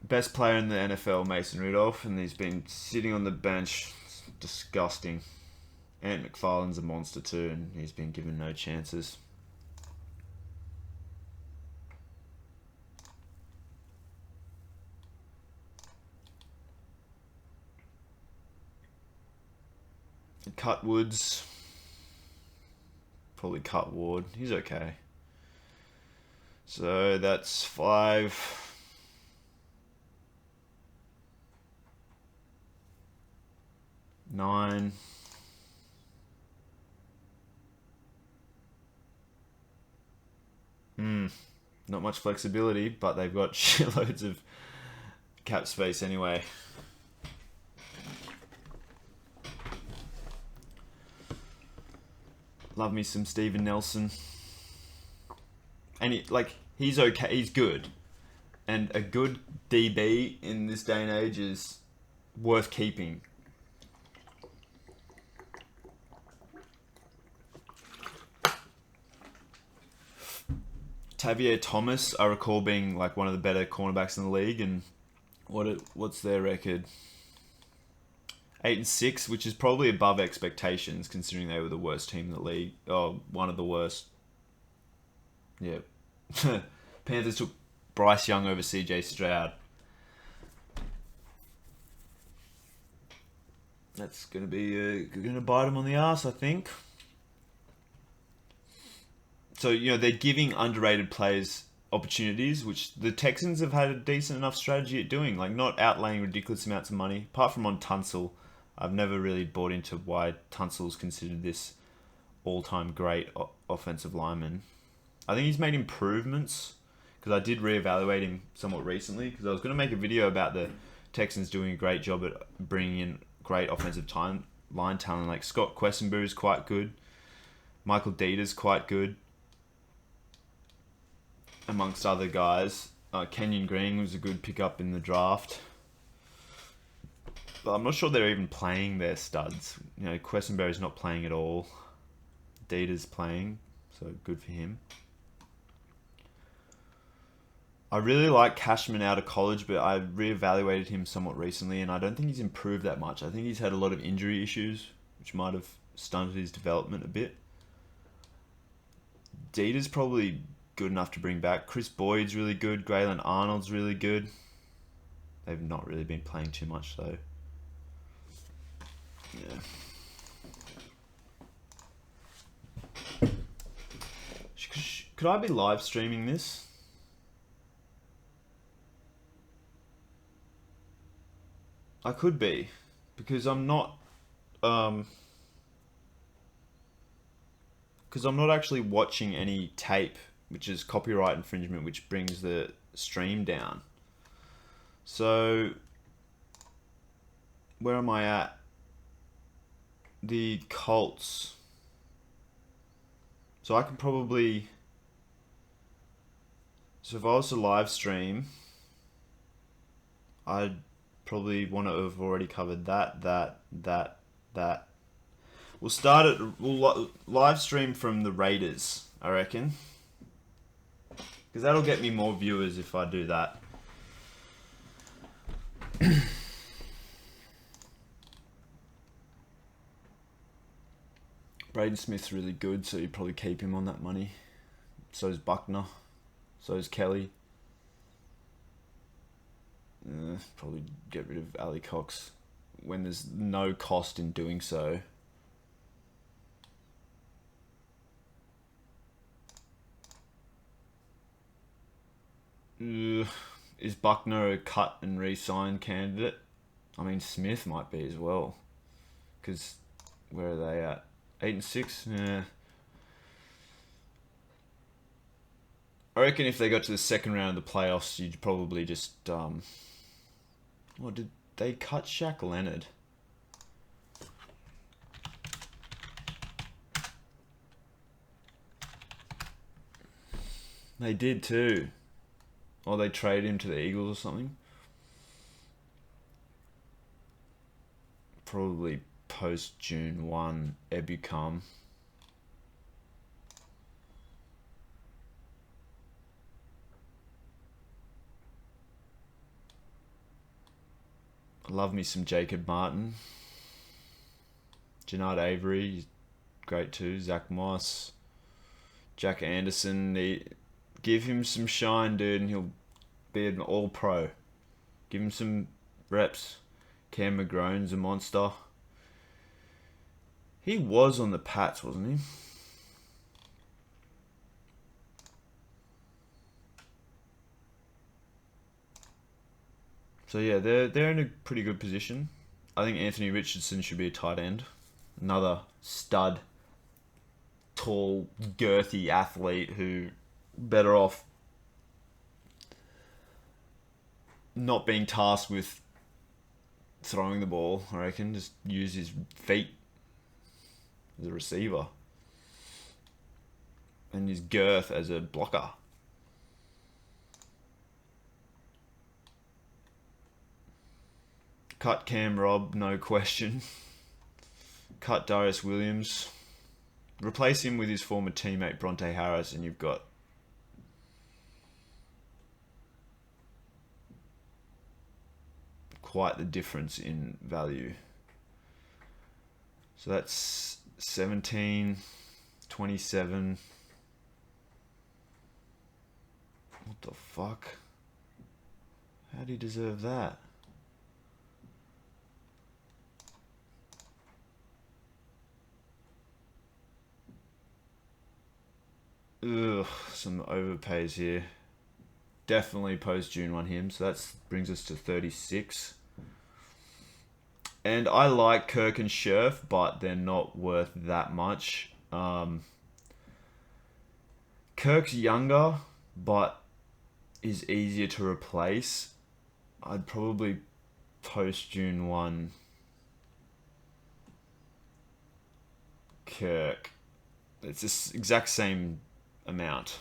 [SPEAKER 1] Best player in the NFL, Mason Rudolph, and he's been sitting on the bench. It's disgusting. Ant McFarlane's a monster too, and he's been given no chances. Cut Woods. Probably cut Ward. He's okay. So that's 5. 9. Not much flexibility, but they've got shitloads of cap space anyway. Love me some Steven Nelson. And he's okay, he's good. And a good DB in this day and age is worth keeping. Tavier Thomas, I recall being like one of the better cornerbacks in the league, and what's their record? 8-6, which is probably above expectations considering they were the worst team in the league. Oh, one of the worst. Yeah. Panthers took Bryce Young over CJ Stroud. That's gonna bite them on the ass, I think. So, you know, they're giving underrated players opportunities, which the Texans have had a decent enough strategy at doing, like not outlaying ridiculous amounts of money. Apart from on Tunsil, I've never really bought into why Tunsil's considered this all-time great offensive lineman. I think he's made improvements, because I did reevaluate him somewhat recently, because I was going to make a video about the Texans doing a great job at bringing in great offensive line talent. Like Scott Quessenberry is quite good. Michael Dieter's quite good, amongst other guys. Kenyon Green was a good pickup in the draft. But I'm not sure they're even playing their studs. You know, Quessenberry's not playing at all. Dieter's playing, so good for him. I really like Cashman out of college, but I reevaluated him somewhat recently, and I don't think he's improved that much. I think he's had a lot of injury issues, which might have stunted his development a bit. Dieter's probably good enough to bring back. Chris Boyd's really good. Graylin Arnold's really good. They've not really been playing too much, though. Yeah. Could I be live streaming this? I could be, because I'm not actually watching any tape, which is copyright infringement, which brings the stream down. So where am I at? The Colts. So I can probably, so if I was to live stream, I'd probably want to have already covered that. We'll live stream from the Raiders, I reckon. Because that'll get me more viewers if I do that. Braden Smith's really good, so you probably keep him on that money. So is Buckner. So is Kelly. Probably get rid of Ali Cox when there's no cost in doing so. Is Buckner a cut and re-sign candidate? I mean, Smith might be as well. Because where are they at? 8-6? Yeah. I reckon if they got to the second round of the playoffs, you'd probably just... did they cut Shaq Leonard? They did too. Or they traded him to the Eagles or something. Probably post June 1, Ebucam. Love me some Jacob Martin. Jannard Avery, great too. Zach Moss. Jack Anderson. Give him some shine, dude, and he'll be an all-pro. Give him some reps. Cam McGrone's a monster. He was on the Pats, wasn't he? So yeah, they're in a pretty good position. I think Anthony Richardson should be a tight end. Another stud, tall, girthy athlete who better off not being tasked with throwing the ball, I reckon. Just use his feet as a receiver. And his girth as a blocker. Cut Cam Robb, no question. Cut Darius Williams. Replace him with his former teammate Bronte Harris and you've got quite the difference in value. So that's 17, 27. What the fuck? How do you deserve that? Ugh, some overpays here. definitely post June 1 him. So that brings us to 36. And I like Kirk and Scherf, but they're not worth that much. Kirk's younger, but is easier to replace. I'd probably post June 1 Kirk. It's the exact same amount.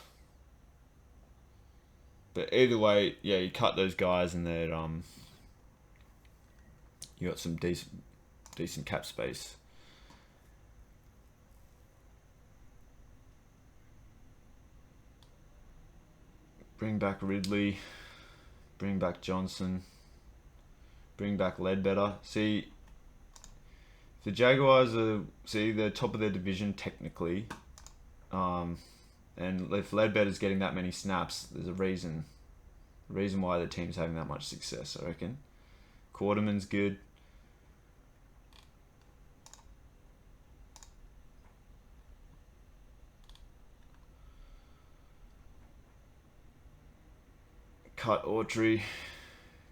[SPEAKER 1] But either way, yeah, you cut those guys and they're you got some decent cap space. Bring back Ridley. Bring back Johnson. Bring back Ledbetter. See, the Jaguars are they're top of their division technically, and if Ledbetter's getting that many snaps, there's a reason why the team's having that much success. I reckon. Quarterman's good. Cut Autry.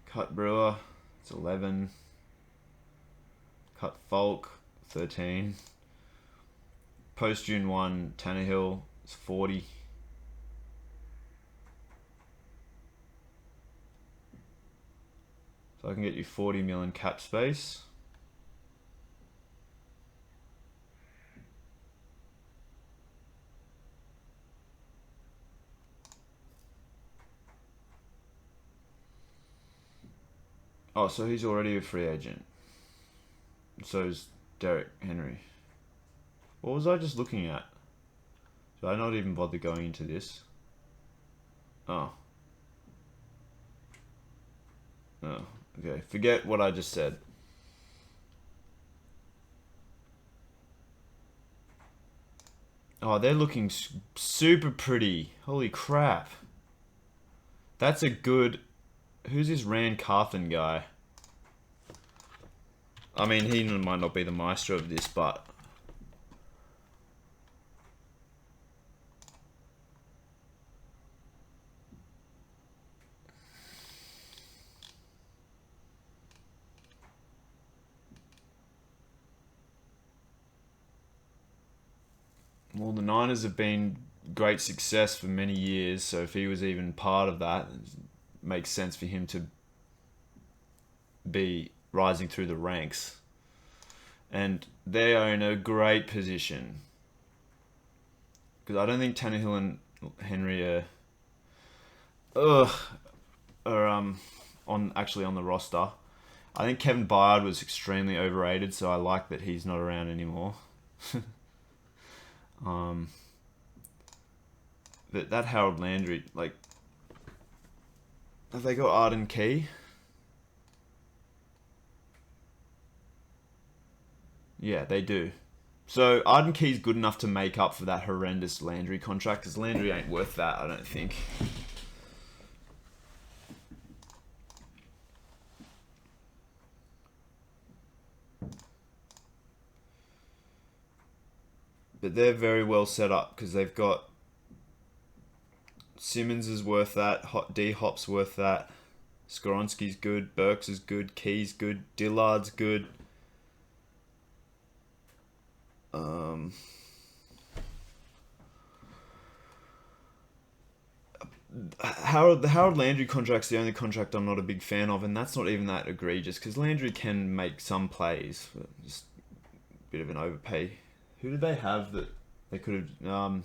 [SPEAKER 1] Cut Brewer. It's 11. Cut Falk. 13. Post June 1 Tannehill. It's 40. So I can get you 40 million cap space. Oh, so he's already a free agent. So is Derek Henry. What was I just looking at? Should I not even bother going into this? Oh. Oh, okay. Forget what I just said. Oh, they're looking super pretty. Holy crap. That's a good... Who's this Rand Carthen guy? I mean, he might not be the maestro of this, but... Well, the Niners have been great success for many years, so if he was even part of that, it makes sense for him to be rising through the ranks. And they are in a great position. Because I don't think Tannehill and Henry are actually on the roster. I think Kevin Byard was extremely overrated, so I like that he's not around anymore. But that Harold Landry, like, have they got Arden Key? Yeah, they do. So Arden Key's good enough to make up for that horrendous Landry contract, because Landry ain't worth that, I don't think. But they're very well set up because they've got Simmons is worth that, D-Hop's worth that, Skoronski's good, Burks is good, Key's good, Dillard's good. The Harold Landry contract's the only contract I'm not a big fan of, and that's not even that egregious because Landry can make some plays, but just a bit of an overpay. Who did they have that they could have?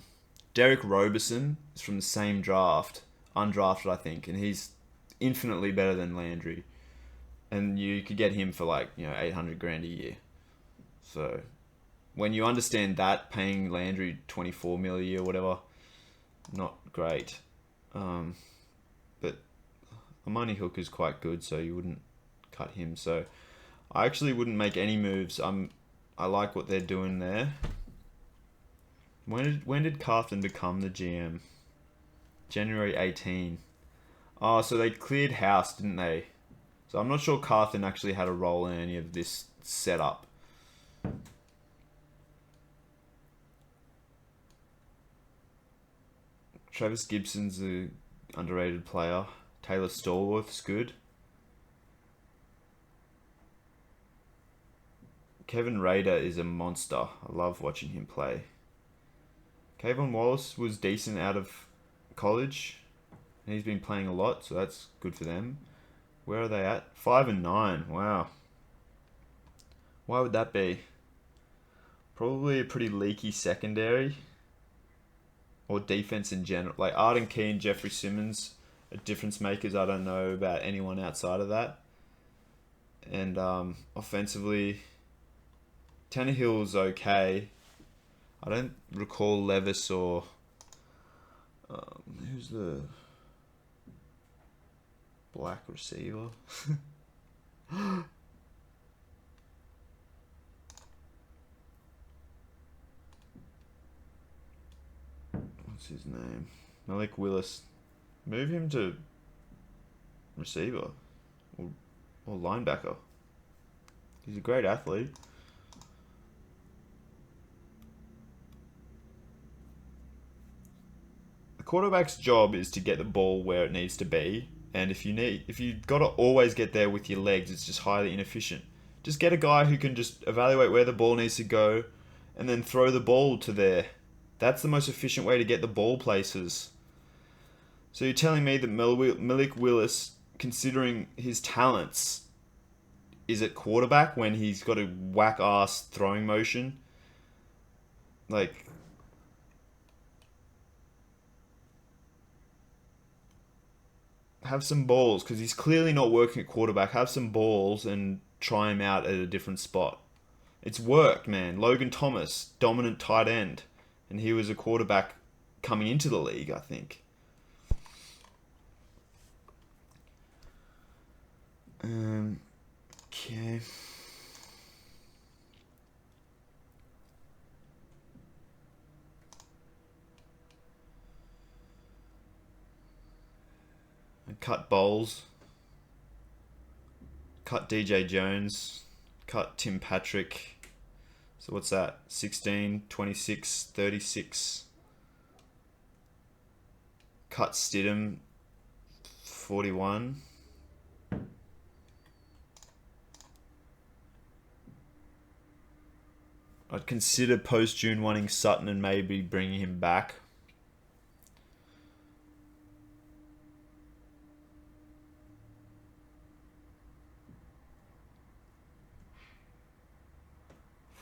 [SPEAKER 1] Derek Roberson is from the same draft, undrafted I think, and he's infinitely better than Landry, and you could get him for like $800,000 a year. So when you understand that, paying Landry $24 million a year or whatever, not great. But Amani Hooker's quite good, so you wouldn't cut him. So I actually wouldn't make any moves. I like what they're doing there. When did Carthen become the GM? January 18. Oh, so they cleared house, didn't they? So I'm not sure Carthen actually had a role in any of this setup. Travis Gibson's a underrated player. Taylor Stallworth's good. Kevin Rader is a monster. I love watching him play. Kayvon Wallace was decent out of college, and he's been playing a lot, so that's good for them. Where are they at? 5 and 9. Wow. Why would that be? Probably a pretty leaky secondary. Or defense in general. Like Arden Key and Jeffrey Simmons are difference makers. I don't know about anyone outside of that. And offensively, Tannehill's okay. I don't recall Levis or... who's the black receiver? What's his name? Malik Willis. Move him to receiver or linebacker. He's a great athlete. The quarterback's job is to get the ball where it needs to be, and if you've got to always get there with your legs, it's just highly inefficient. Just get a guy who can just evaluate where the ball needs to go and then throw the ball to there. That's the most efficient way to get the ball places. So you're telling me that Malik Willis, considering his talents, is at quarterback when he's got a whack-ass throwing motion? Like... have some balls, because he's clearly not working at quarterback. Have some balls and try him out at a different spot. It's worked, man. Logan Thomas, dominant tight end. And he was a quarterback coming into the league, I think. Okay. I cut Bowles. Cut DJ Jones. Cut Tim Patrick. So what's that? 16, 26, 36. Cut Stidham. 41. I'd consider post-June wanting Sutton and maybe bringing him back.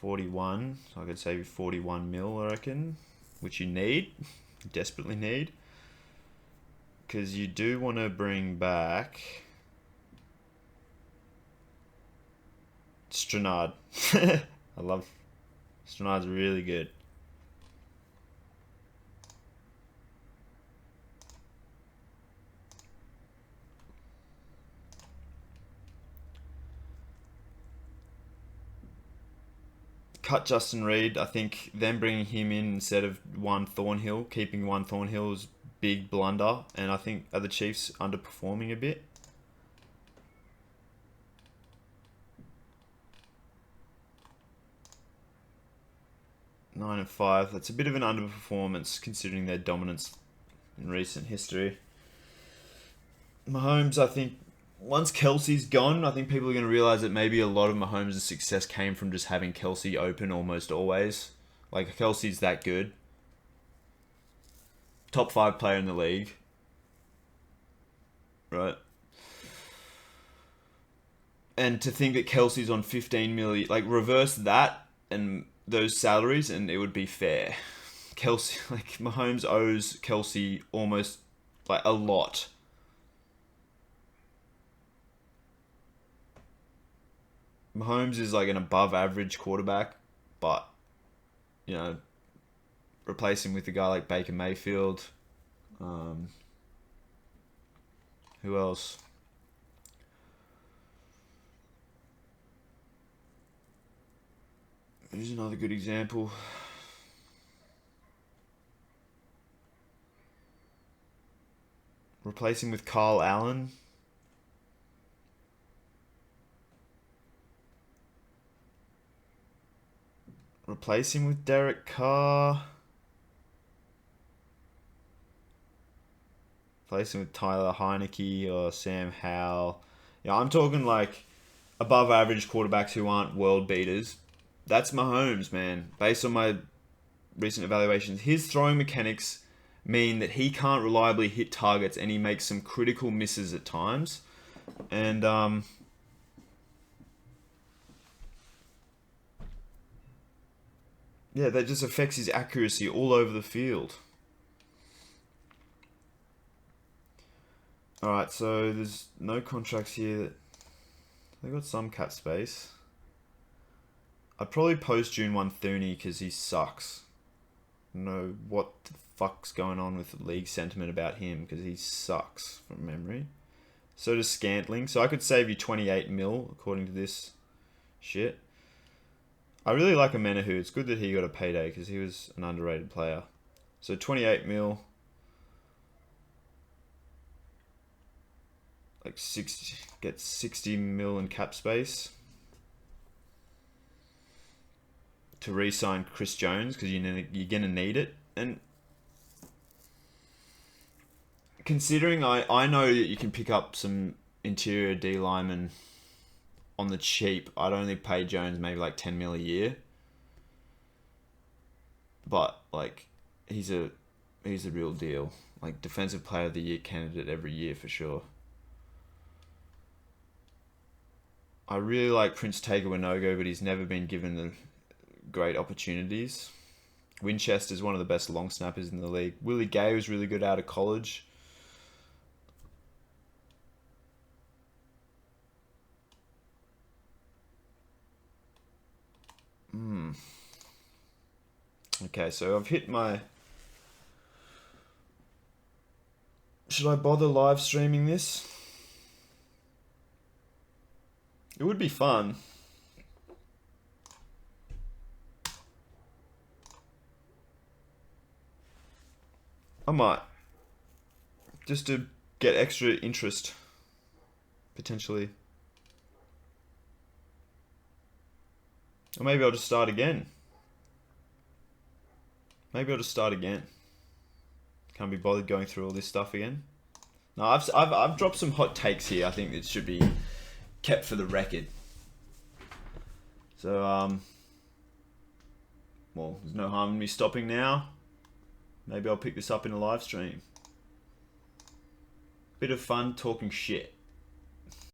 [SPEAKER 1] $41, so I could save you 41 mil, I reckon, which you need, you desperately need, because you do want to bring back Stranard. I love Stranard's really good. Cut Justin Reed. I think them bringing him in instead of one Thornhill, keeping one Thornhill is big blunder, and I think are the Chiefs underperforming a bit. (9 and 5). That's a bit of an underperformance considering their dominance in recent history. Mahomes, I think, once Kelsey's gone, I think people are going to realize that maybe a lot of Mahomes' success came from just having Kelsey open almost always. Like, Kelsey's that good. Top 5 player in the league. Right? And to think that Kelsey's on 15 million, like, reverse that and those salaries and it would be fair. Kelsey, like, Mahomes owes Kelsey almost, like, a lot. Mahomes is like an above average quarterback, but, you know, replace him with a guy like Baker Mayfield. Who else? Here's another good example. Replace him with Kyle Allen. Replace him with Derek Carr. Placing with Tyler Heineke or Sam Howell. Yeah, I'm talking like above average quarterbacks who aren't world beaters. That's Mahomes, man. Based on my recent evaluations, his throwing mechanics mean that he can't reliably hit targets and he makes some critical misses at times. And yeah, that just affects his accuracy all over the field. Alright, so there's no contracts here. They got some cap space. I'd probably post June 1 Thuney because he sucks. I don't know what the fuck's going on with the league sentiment about him because he sucks from memory. So does Scantling. So I could save you 28 mil according to this shit. I really like Amenahu. It's good that he got a payday because he was an underrated player. So 28 mil. Like 60, get 60 mil in cap space to re-sign Chris Jones because you're gonna need it. And considering I know that you can pick up some interior D linemen on the cheap, I'd only pay Jones maybe like 10 mil a year. But like he's a real deal. Like defensive player of the year candidate every year for sure. I really like Prince Tega Winogo, but he's never been given the great opportunities. Winchester's one of the best long snappers in the league. Willie Gay was really good out of college. Okay, so I've hit my... Should I bother live streaming this? It would be fun. I might. Just to get extra interest. Potentially. Or maybe I'll just start again. Can't be bothered going through all this stuff again. No, I've dropped some hot takes here. I think it should be kept for the record. So, well, there's no harm in me stopping now. Maybe I'll pick this up in a live stream. Bit of fun talking shit.